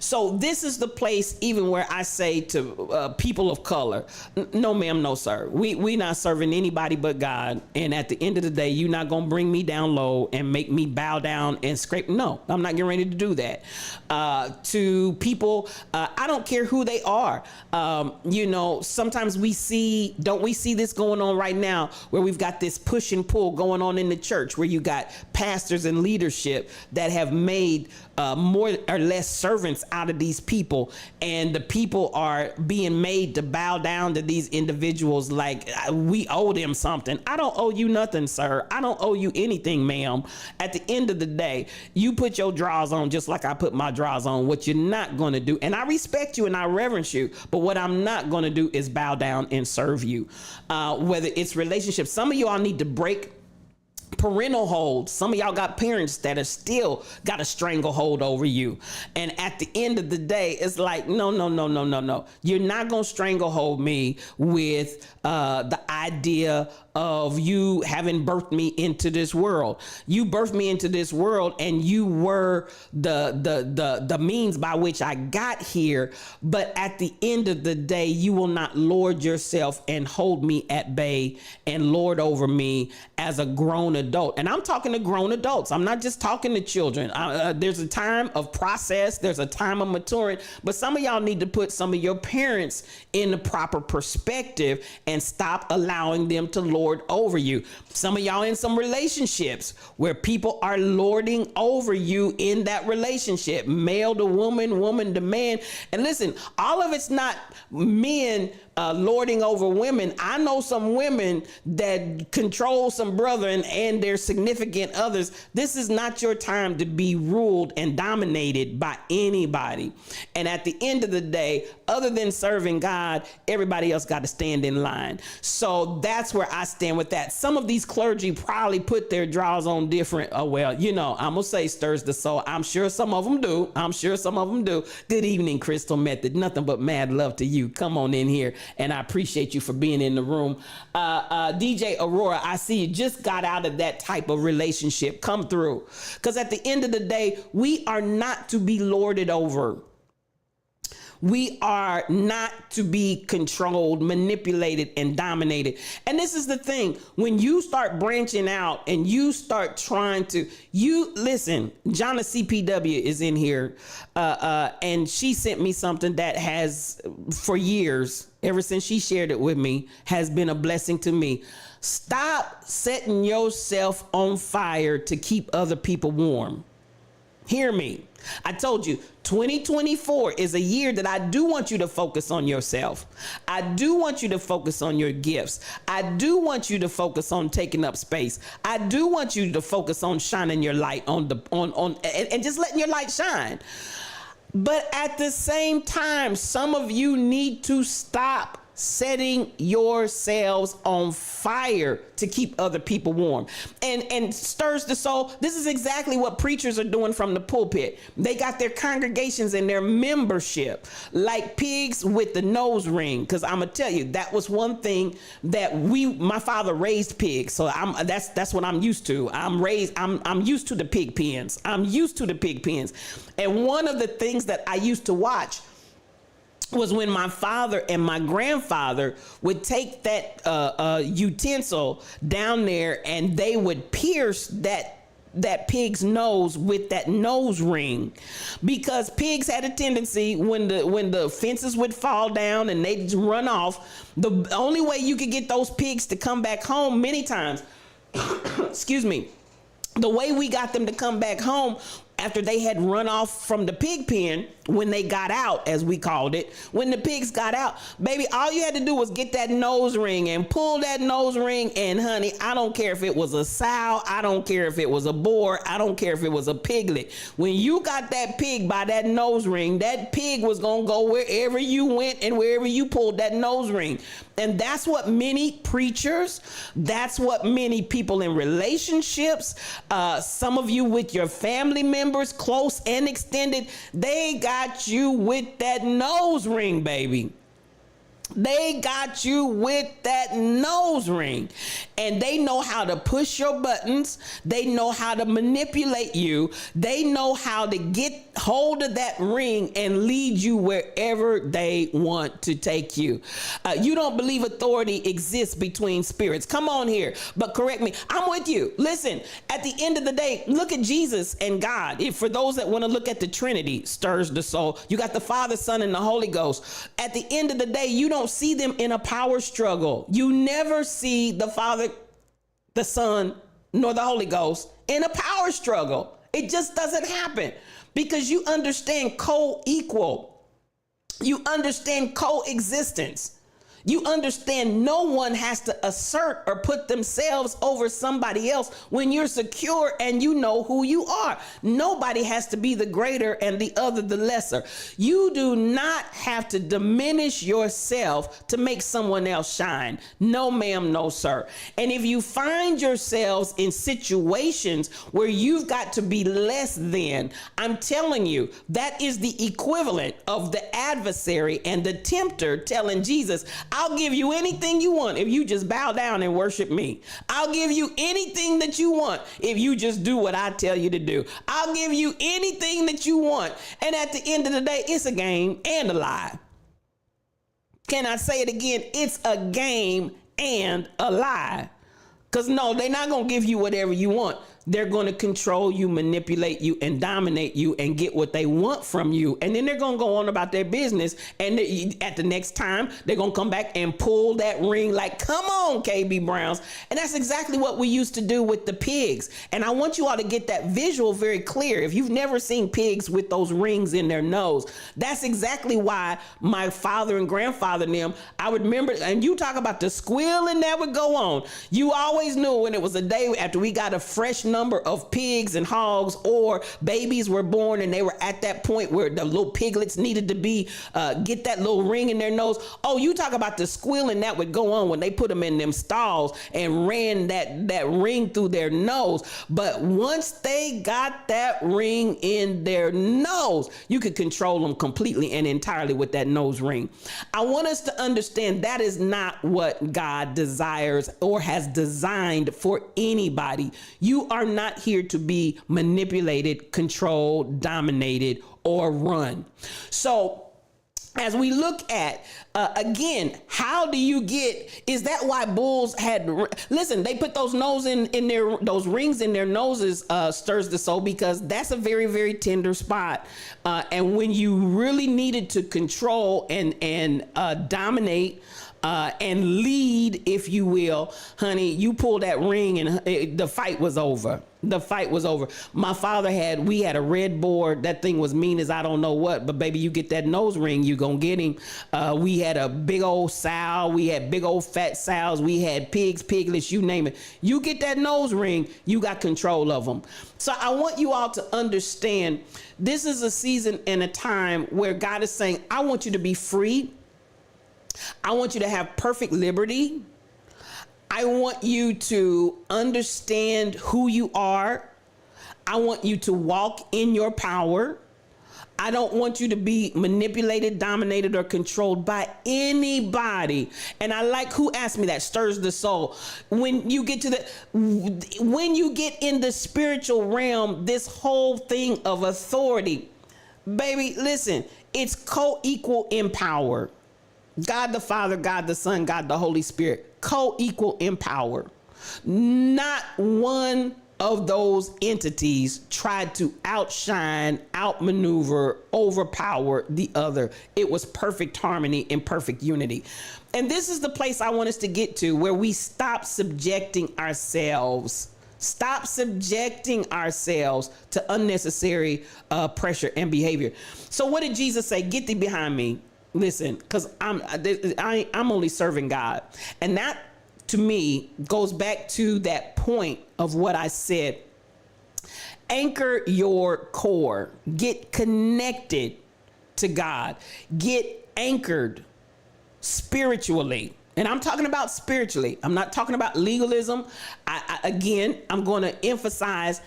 So this is the place even where I say to people of color, no ma'am, no sir. We not serving anybody but God. And at the end of the day, you're not going to bring me down low and make me bow down and scrape. No, I'm not getting ready to do that. To people, I don't care who they are. Sometimes don't we see this going on right now where we've got this push and pull going on in the church where you got pastors and leadership that have made more or less servants out of these people, and the people are being made to bow down to these individuals like we owe them something. I don't owe you nothing, sir. I don't owe you anything, ma'am. At the end of the day, you put your drawers on just like I put my drawers on. What you're not going to do, and I respect you and I reverence you, but what I'm not going to do is bow down and serve you. Whether it's relationships, some of y'all need to parental hold. Some of y'all got parents that are still got a stranglehold over you. And at the end of the day, it's like, no. You're not going to stranglehold me with the idea of you having birthed me into this world. You birthed me into this world, and you were the means by which I got here. But at the end of the day, you will not lord yourself and hold me at bay and lord over me as a grown adult. And I'm talking to grown adults. I'm not just talking to children. There's a time of process. There's a time of maturing. But some of y'all need to put some of your parents in the proper perspective and stop allowing them to lord over you. Some of y'all in some relationships where people are lording over you in that relationship, male to woman, woman to man. And listen, all of it's not men lording over women. I know some women that control some brother and their significant others. This is not your time to be ruled and dominated by anybody. And at the end of the day, other than serving God, everybody else got to stand in line. So that's where I stand with that. Some of these clergy probably put their draws on different. I'm going to say stirs the soul. I'm sure some of them do. Good evening, Crystal Method. Nothing but mad love to you. Come on in here. And I appreciate you for being in the room. DJ Aurora, I see you just got out of that type of relationship. Come through. Because at the end of the day, we are not to be lorded over. We are not to be controlled, manipulated, and dominated. And this is the thing. When you start branching out and you start trying to, listen, Jonna CPW is in here, and she sent me something that has, for years, ever since she shared it with me, has been a blessing to me. Stop setting yourself on fire to keep other people warm. Hear me. I told you 2024 is a year that I do want you to focus on yourself. I do want you to focus on your gifts. I do want you to focus on taking up space. I do want you to focus on shining your light on and just letting your light shine. But at the same time, some of you need to stop setting yourselves on fire to keep other people warm. And stirs the soul. This is exactly what preachers are doing from the pulpit. They got their congregations and their membership like pigs with the nose ring. Because I'm gonna tell you, that was one thing that my father raised pigs. So that's what I'm used to. I'm used to the pig pens. And one of the things that I used to watch was when my father and my grandfather would take that utensil down there and they would pierce that pig's nose with that nose ring, because pigs had a tendency when the fences would fall down and they'd run off. The only way you could get those pigs to come back home many times, excuse me, the way we got them to come back home after they had run off from the pig pen, when they got out, as we called it, when the pigs got out, baby, all you had to do was get that nose ring and pull that nose ring. And honey, I don't care if it was a sow, I don't care if it was a boar, I don't care if it was a piglet. When you got that pig by that nose ring, that pig was going to go wherever you went and wherever you pulled that nose ring. And that's what many preachers, that's what many people in relationships, some of you with your family members, close and extended, they got you with that nose ring, baby. They got you with that nose ring, and they know how to push your buttons. They know how to manipulate you. They know how to get hold of that ring and lead you wherever they want to take you. You don't believe authority exists between spirits. Come on here, but correct me. I'm with you. Listen, at the end of the day, look at Jesus and God. For those that want to look at the Trinity, stirs the soul. You got the Father, Son, and the Holy Ghost. At the end of the day, you don't see them in a power struggle. You never see the Father, the Son, nor the Holy Ghost in a power struggle. It just doesn't happen, because you understand co-equal. You understand coexistence. You understand no one has to assert or put themselves over somebody else when you're secure and you know who you are. Nobody has to be the greater and the other the lesser. You do not have to diminish yourself to make someone else shine. No, ma'am, no, sir. And if you find yourselves in situations where you've got to be less than, I'm telling you, that is the equivalent of the adversary and the tempter telling Jesus, I'll give you anything you want if you just bow down and worship me. I'll give you anything that you want if you just do what I tell you to do. I'll give you anything that you want. And at the end of the day, it's a game and a lie. Can I say it again? It's a game and a lie. Because no, they're not going to give you whatever you want. They're going to control you, manipulate you, and dominate you and get what they want from you. And then they're going to go on about their business. And at the next time, they're going to come back and pull that ring like, come on, KB Browns. And that's exactly what we used to do with the pigs. And I want you all to get that visual very clear. If you've never seen pigs with those rings in their nose, that's exactly why my father and grandfather and them, I would remember, and you talk about the squealing that would go on. You always knew when it was a day after we got a fresh number of pigs and hogs or babies were born and they were at that point where the little piglets needed to be get that little ring in their nose. Oh, you talk about the squealing that would go on when they put them in them stalls and ran that ring through their nose. But once they got that ring in their nose, you could control them completely and entirely with that nose ring. I want us to understand that is not what God desires or has designed for anybody. You are not here to be manipulated, controlled, dominated, or run. So as we look at, again, how do you get, is that why bulls had, listen, they put those those rings in their noses, stirs the soul, because that's a very, very tender spot. And when you really needed to control and dominate, and lead, if you will, honey, you pull that ring and the fight was over. The fight was over. My father we had a red board. That thing was mean as I don't know what, but baby, you get that nose ring, you gonna get him. We had a big old sow. We had big old fat sows. We had pigs, piglets, you name it. You get that nose ring, you got control of them. So I want you all to understand this is a season and a time where God is saying, I want you to be free. I want you to have perfect liberty. I want you to understand who you are. I want you to walk in your power. I don't want you to be manipulated, dominated, or controlled by anybody. And I like who asked me that, stirs the soul. When you get in the spiritual realm, this whole thing of authority, baby, listen, it's co-equal in power. God the Father, God the Son, God the Holy Spirit, co-equal in power. Not one of those entities tried to outshine, outmaneuver, overpower the other. It was perfect harmony and perfect unity. And this is the place I want us to get to, where we stop subjecting ourselves. Stop subjecting ourselves to unnecessary pressure and behavior. So what did Jesus say? Get thee behind me. Listen, because I'm only serving God. And that, to me, goes back to that point of what I said. Anchor your core. Get connected to God. Get anchored spiritually. And I'm talking about spiritually. I'm not talking about legalism. Again, I'm going to emphasize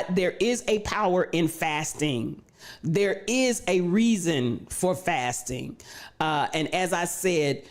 there is a power in fasting. There is a reason for fasting. And as I said,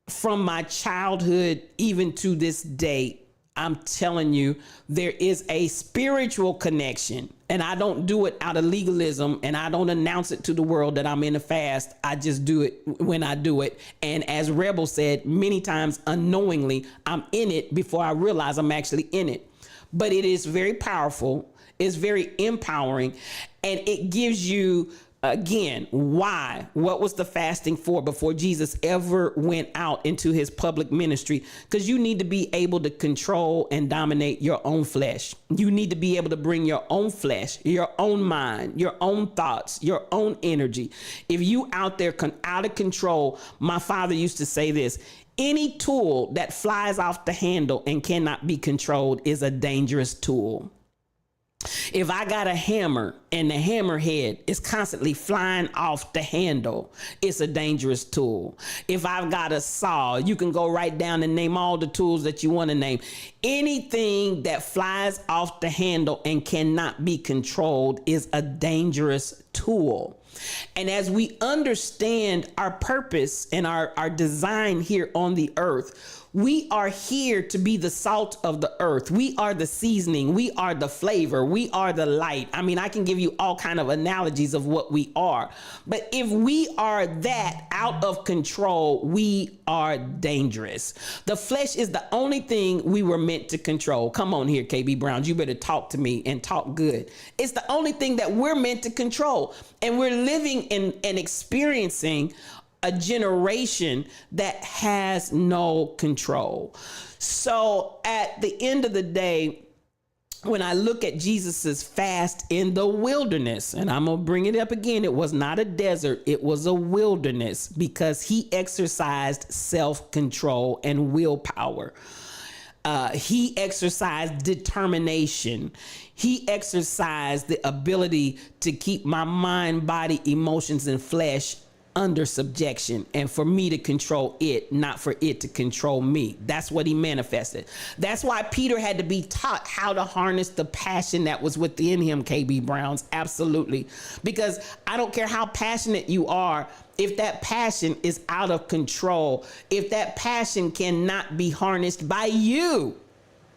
from my childhood, even to this day, I'm telling you, there is a spiritual connection. And I don't do it out of legalism, and I don't announce it to the world that I'm in a fast. I just do it when I do it. And as Rebel said, many times unknowingly, I'm in it before I realize I'm actually in it. But it is very powerful. It's very empowering, and it gives you Again, why? What was the fasting for before Jesus ever went out into his public ministry? Because you need to be able to control and dominate your own flesh. You need to be able to bring your own flesh, your own mind, your own thoughts, your own energy. If you out there out of control, my father used to say this: any tool that flies off the handle and cannot be controlled is a dangerous tool. If I got a hammer and the hammer head is constantly flying off the handle, it's a dangerous tool. If I've got a saw, you can go right down and name all the tools that you want to name. Anything that flies off the handle and cannot be controlled is a dangerous tool. And as we understand our purpose and our design here on the earth, we are here to be the salt of the earth. We are the seasoning. We are the flavor. We are the light. I mean, I can give you all kind of analogies of what we are. But if we are that out of control, we are dangerous. The flesh is the only thing we were meant to control. Come on here, KB Browns. You better talk to me and talk good. It's the only thing that we're meant to control. And we're living in and experiencing a generation that has no control. So at the end of the day, when I look at Jesus's fast in the wilderness, and I'm going to bring it up again, it was not a desert, it was a wilderness, because he exercised self-control and willpower. He exercised determination. He exercised the ability to keep my mind, body, emotions, and flesh under subjection, and for me to control it, not for it to control me. That's what he manifested. That's why Peter had to be taught how to harness the passion that was within him, KB Browns. Absolutely. Because I don't care how passionate you are, if that passion is out of control, if that passion cannot be harnessed by you,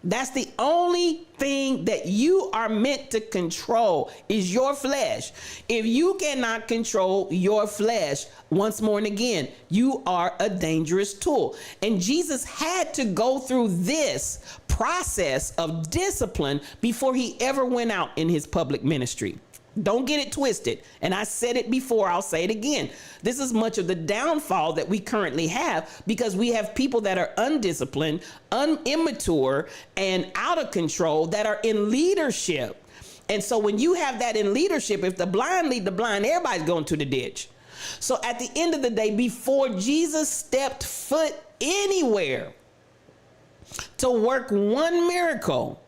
that's the only thing that you are meant to control is your flesh. If you cannot control your flesh, once more and again, you are a dangerous tool. And Jesus had to go through this process of discipline before he ever went out in his public ministry. Don't get it twisted. And I said it before, I'll say it again. This is much of the downfall that we currently have, because we have people that are undisciplined, immature, and out of control that are in leadership. And so when you have that in leadership, if the blind lead the blind, everybody's going to the ditch. So at the end of the day, before Jesus stepped foot anywhere to work one miracle,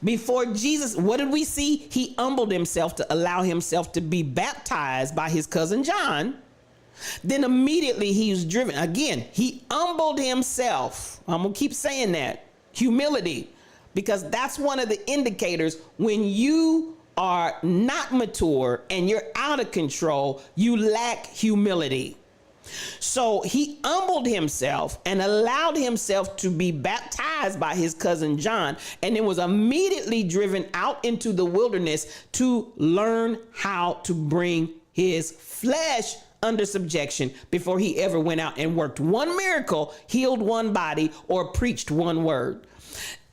before Jesus, what did we see? He humbled himself to allow himself to be baptized by his cousin John. Then immediately he was driven. Again, he humbled himself. I'm going to keep saying that. Humility. Because that's one of the indicators when you are not mature and you're out of control, you lack humility. So he humbled himself and allowed himself to be baptized by his cousin John, and then was immediately driven out into the wilderness to learn how to bring his flesh under subjection before he ever went out and worked one miracle, healed one body, or preached one word.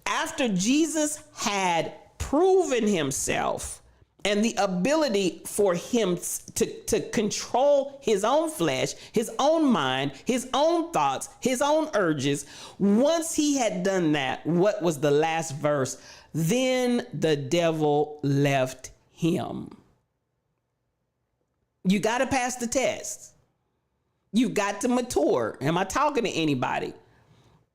After Jesus had proven himself and the ability for him to control his own flesh, his own mind, his own thoughts, his own urges. Once he had done that, what was the last verse? Then the devil left him. You got to pass the test. You've got to mature. Am I talking to anybody?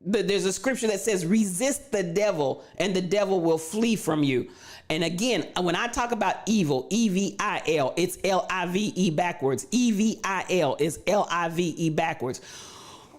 There's a scripture that says, resist the devil and the devil will flee from you. And again, when I talk about evil, E-V-I-L, it's L-I-V-E backwards. E-V-I-L is L-I-V-E backwards.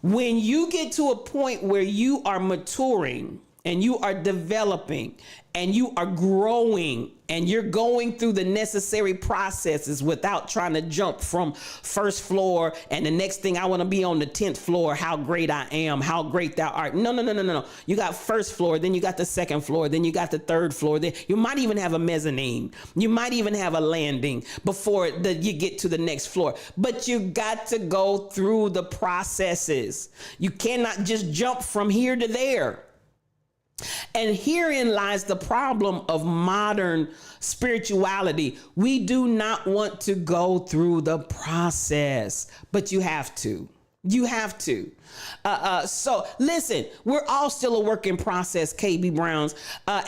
When you get to a point where you are maturing and you are developing and you are growing and you're going through the necessary processes without trying to jump from first floor and the next thing I want to be on the 10th floor, how great I am, how great thou art. No. You got first floor, then you got the second floor, then you got the third floor. Then you might even have a mezzanine. You might even have a landing before you get to the next floor. But you got to go through the processes. You cannot just jump from here to there. And herein lies the problem of modern spirituality. We do not want to go through the process, but you have to. You have to. So listen, we're all still a work in process, KB Browns, and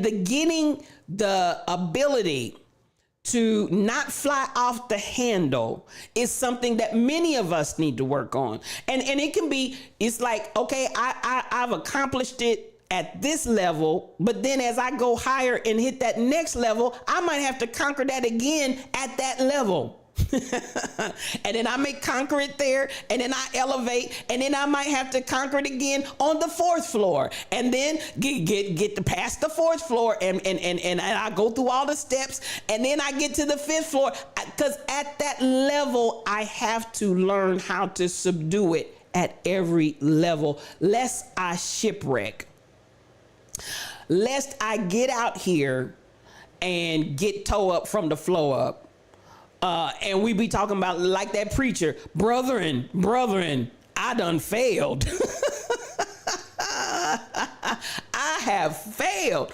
the getting the ability to not fly off the handle is something that many of us need to work on. And it can be, it's like, okay, I've accomplished it at this level, but then as I go higher and hit that next level, I might have to conquer that again at that level. And then I may conquer it there, and then I elevate, and then I might have to conquer it again on the 4th floor, and then get to past the 4th floor, and I go through all the steps, and then I get to the 5th floor, because at that level I have to learn how to subdue it at every level, lest I shipwreck, lest I get out here and get toe up from the flow up. And we be talking about, like that preacher, brethren, I done failed. I have failed.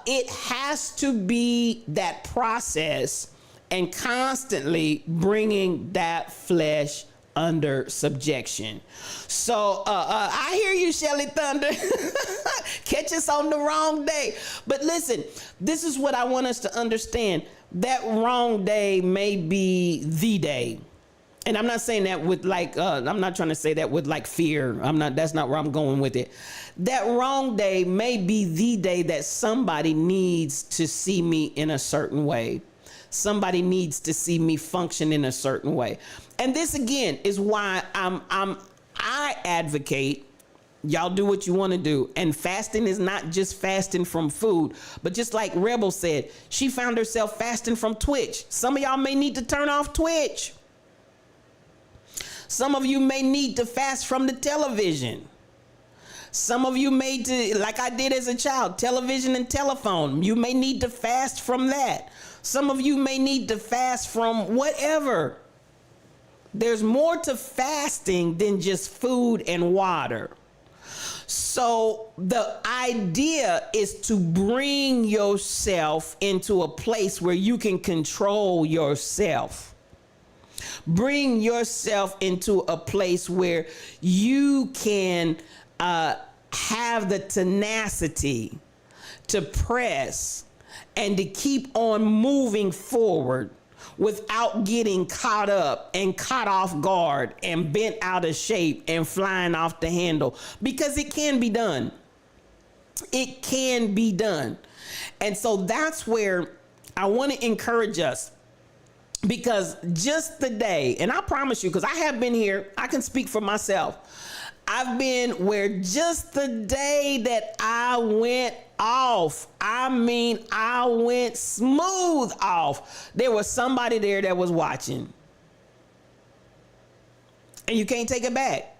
It has to be that process and constantly bringing that flesh under subjection. So I hear you, Shelly Thunder. Catch us on the wrong day. But listen, this is what I want us to understand. That wrong day may be the day. And I'm not saying that with like, I'm not trying to say that with like fear. That's not where I'm going with it. That wrong day may be the day that somebody needs to see me in a certain way. Somebody needs to see me function in a certain way. And this again is why I advocate, y'all do what you want to do. And fasting is not just fasting from food, but just like Rebel said, she found herself fasting from Twitch. Some of y'all may need to turn off Twitch. Some of you may need to fast from the television. Some of you may, like I did as a child, television and telephone. You may need to fast from that. Some of you may need to fast from whatever. There's more to fasting than just food and water. So the idea is to bring yourself into a place where you can control yourself. Bring yourself into a place where you can have the tenacity to press and to keep on moving forward without getting caught up and caught off guard and bent out of shape and flying off the handle, because it can be done. It can be done. And so that's where I want to encourage us, because just the day, and I promise you, because I have been here, I can speak for myself. I've been where just the day that I went off, I went smooth off, there was somebody there that was watching. And you can't take it back.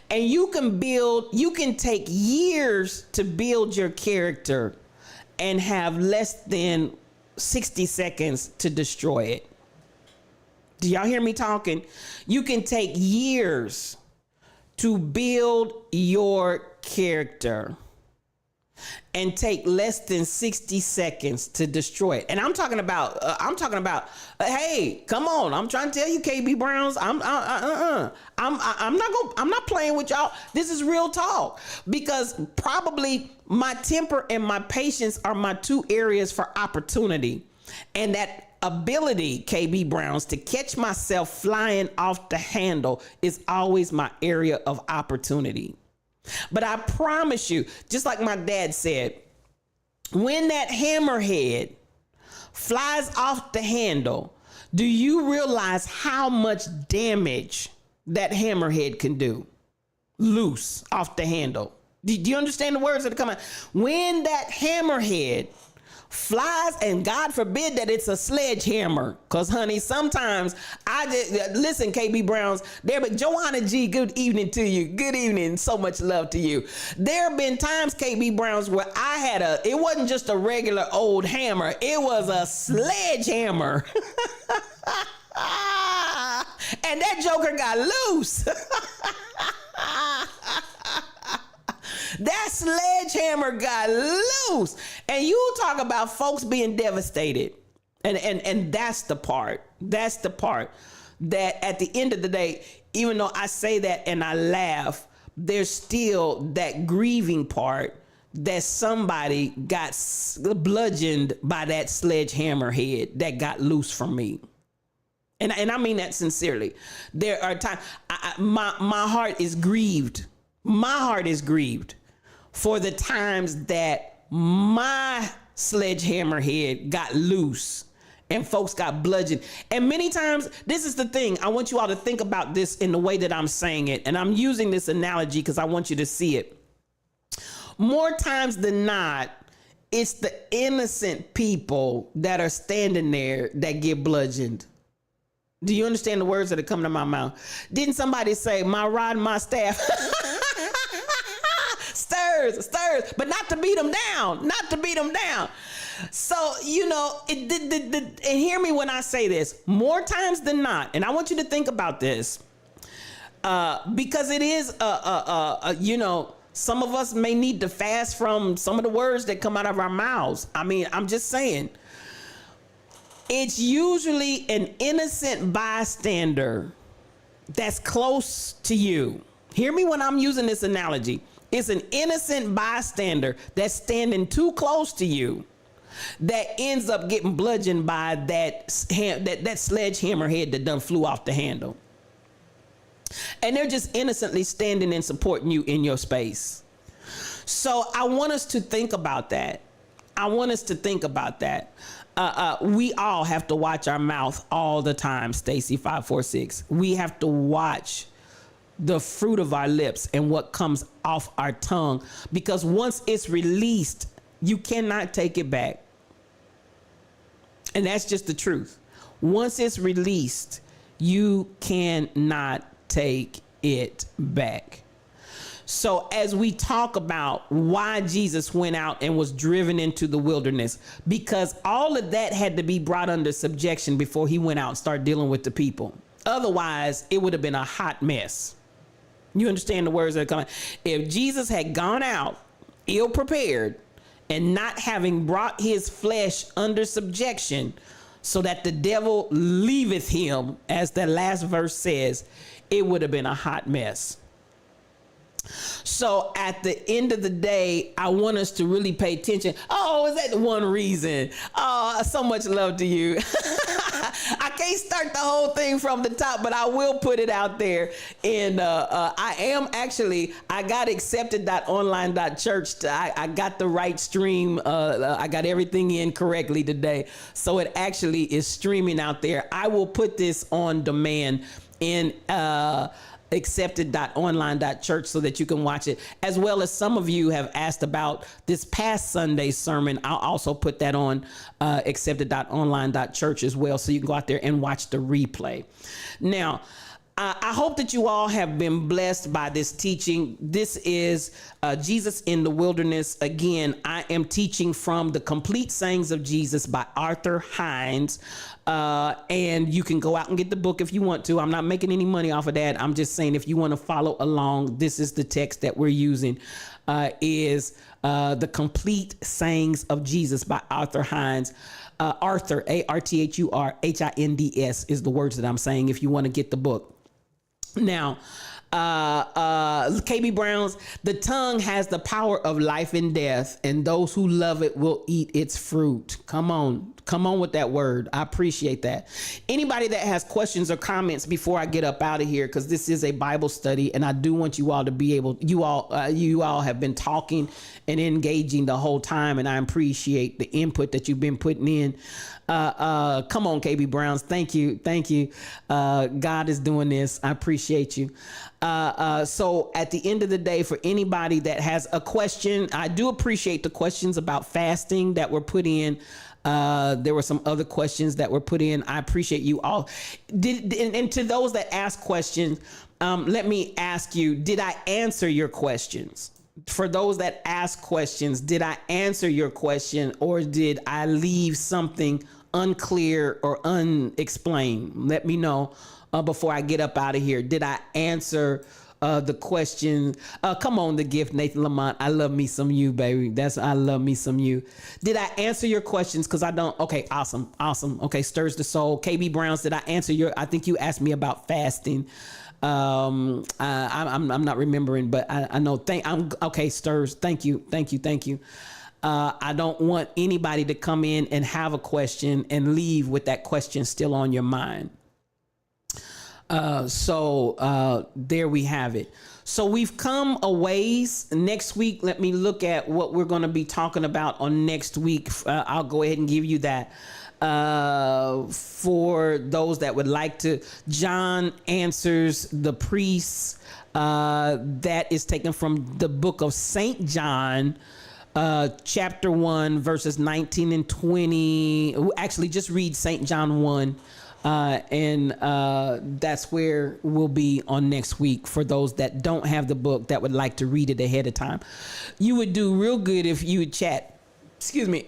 And you can take years to build your character and have less than 60 seconds to destroy it. Do y'all hear me talking? You can take years to build your character and take less than 60 seconds to destroy it. And I'm talking about, hey, come on. I'm trying to tell you, KB Browns, I'm not playing with y'all. This is real talk, because probably my temper and my patience are my 2 areas for opportunity. And that ability, KB Browns, to catch myself flying off the handle is always my area of opportunity. But I promise you, just like my dad said, when that hammerhead flies off the handle, do you realize how much damage that hammerhead can do? Loose off the handle. Do you understand the words that are coming? When that hammerhead flies, and God forbid that it's a sledgehammer, because honey, sometimes listen, KB Browns, but Joanna G, good evening to you. Good evening. So much love to you. There have been times, KB Browns, where I had it wasn't just a regular old hammer, it was a sledgehammer. And that joker got loose. That sledgehammer got loose. And you talk about folks being devastated. And that's the part. That's the part that at the end of the day, even though I say that and I laugh, there's still that grieving part that somebody got bludgeoned by that sledgehammer head that got loose from me. And I mean that sincerely. There are times my heart is grieved. My heart is grieved for the times that my sledgehammer head got loose and folks got bludgeoned. And many times, this is the thing. I want you all to think about this in the way that I'm saying it. And I'm using this analogy because I want you to see it. More times than not, it's the innocent people that are standing there that get bludgeoned. Do you understand the words that are coming to my mouth? Didn't somebody say, my rod and my staff stirs, but not to beat them down, not to beat them down. So, you know, and hear me when I say this, more times than not, and I want you to think about this, because it is, you know, some of us may need to fast from some of the words that come out of our mouths. I mean, I'm just saying, it's usually an innocent bystander that's close to you. Hear me when I'm using this analogy. It's an innocent bystander that's standing too close to you that ends up getting bludgeoned by that sledgehammer head that done flew off the handle. And they're just innocently standing and supporting you in your space. So I want us to think about that. I want us to think about that. We all have to watch our mouth all the time, Stacy 546. We have to watch the fruit of our lips and what comes off our tongue, because once it's released, you cannot take it back. And that's just the truth. Once it's released, you cannot take it back. So as we talk about why Jesus went out and was driven into the wilderness, because all of that had to be brought under subjection before he went out and started dealing with the people. Otherwise, it would have been a hot mess. You understand the words that are coming? If Jesus had gone out ill prepared and not having brought his flesh under subjection so that the devil leaveth him, as the last verse says, it would have been a hot mess. So at the end of the day, I want us to really pay attention. Oh, is that the one reason? Oh, so much love to you. I can't start the whole thing from the top, but I will put it out there. And I got accepted.online.church. I got the right stream. I got everything in correctly today. So it actually is streaming out there. I will put this on demand in accepted.online.church so that you can watch it, as well as some of you have asked about this past Sunday's sermon. I'll also put that on accepted.online.church as well, so you can go out there and watch the replay. Now, I hope that you all have been blessed by this teaching. This is Jesus in the Wilderness. Again, I am teaching from The Complete Sayings of Jesus by Arthur Hinds. And you can go out and get the book if you want to. I'm not making any money off of that. I'm just saying, if you want to follow along, this is the text that we're using, is The Complete Sayings of Jesus by Arthur Hinds. Arthur, Arthur Hinds is the words that I'm saying if you want to get the book. Now, KB Brown's, the tongue has the power of life and death, and those who love it will eat its fruit. Come on with that word. I appreciate that. Anybody that has questions or comments before I get up out of here, because this is a Bible study, and I do want you all to be able, you all have been talking and engaging the whole time, and I appreciate the input that you've been putting in. Come on, KB Browns. Thank you. God is doing this. I appreciate you. So at the end of the day, for anybody that has a question, I do appreciate the questions about fasting that were put in. There were some other questions that were put in. I appreciate you all. And to those that ask questions, let me ask you, did I answer your questions? For those that ask questions, did I answer your question, or did I leave something unclear or unexplained? Let me know before I get up out of here. Did I answer the question. Come on, the gift, Nathan Lamont. I love me some you, baby. I love me some you. Did I answer your questions? Because I don't. Okay, awesome. Okay, stirs the soul. KB Browns, did I answer I think you asked me about fasting. I'm not remembering, but I know. Okay, stirs. Thank you. I don't want anybody to come in and have a question and leave with that question still on your mind. So there we have it. So we've come a ways. Next week, let me look at what we're going to be talking about on next week. I'll go ahead and give you that. For those that would like to, John answers the priests. That is taken from the book of St. John, chapter 1, verses 19 and 20. Actually, just read St. John 1. And that's where we'll be on next week for those that don't have the book that would like to read it ahead of time. You would do real good if you would chat. Excuse me.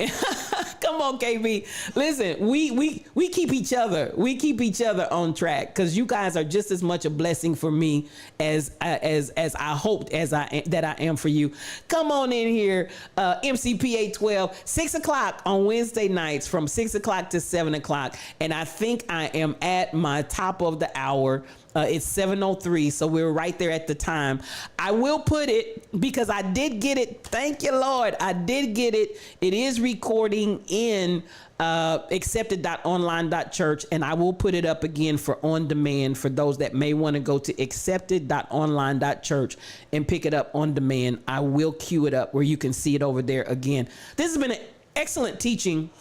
Come on, KB. Listen, we keep each other. We keep each other on track because you guys are just as much a blessing for me as I hoped that I am for you. Come on in here, MCPA 12, 6 o'clock on Wednesday nights from 6 o'clock to 7 o'clock. And I think I am at my top of the hour. It's 7:03, so we're right there at the time. I will put it, because I did get it. Thank you, Lord. I did get it. It is recording in accepted.online.church, and I will put it up again for on demand for those that may want to go to accepted.online.church and pick it up on demand. I will queue it up where you can see it over there again. This has been an excellent teaching.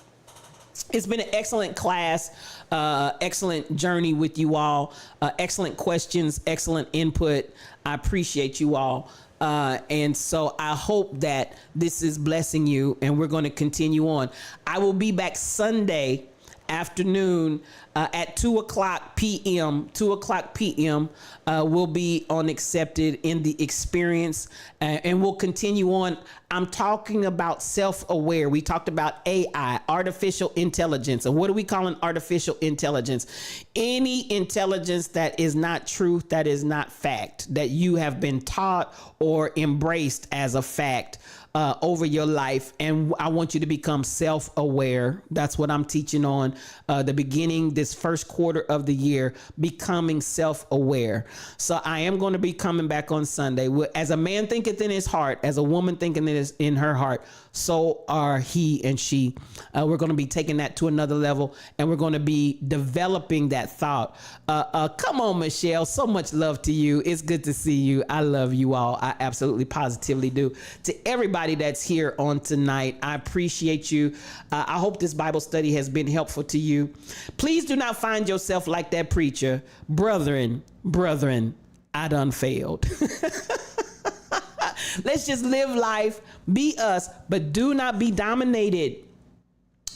It's been an excellent class, excellent journey with you all, excellent questions, excellent input. I appreciate you all. And so I hope that this is blessing you, and we're going to continue on. I will be back Sunday afternoon at 2 o'clock p.m. 2 o'clock p.m. We'll be on Accepted in the Experience, and we'll continue on. I'm talking about self-aware. We talked about AI, artificial intelligence. And what do we call an artificial intelligence? Any intelligence that is not truth, that is not fact, that you have been taught or embraced as a fact over your life. And I want you to become self-aware. That's what I'm teaching on the beginning, this first quarter of the year, becoming self-aware. So I am going to be coming back on Sunday. As a man thinketh in his heart, as a woman thinketh in her heart, so are he and she. We're going to be taking that to another level, and we're going to be developing that thought. Come on, Michelle. So much love to you. It's good to see you. I love you all. I absolutely positively do. To everybody that's here on tonight, I appreciate you. I hope this Bible study has been helpful to you. Please do not find yourself like that preacher. Brethren, I done failed. Let's just live life, be us, but do not be dominated.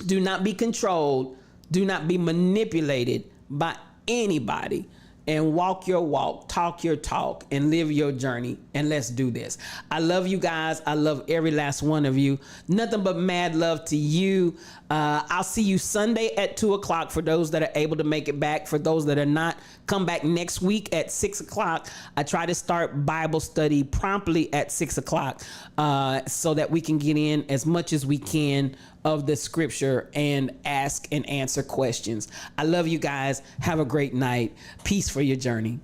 Do not be controlled. Do not be manipulated by anybody. And walk your walk, talk your talk, and live your journey. And let's do this. I love you guys. I love every last one of you. Nothing but mad love to you. I'll see you Sunday at 2 o'clock for those that are able to make it back. For those that are not, come back next week at 6 o'clock. I try to start Bible study promptly at 6 o'clock so that we can get in as much as we can of the scripture and ask and answer questions. I love you guys. Have a great night. Peace for your journey.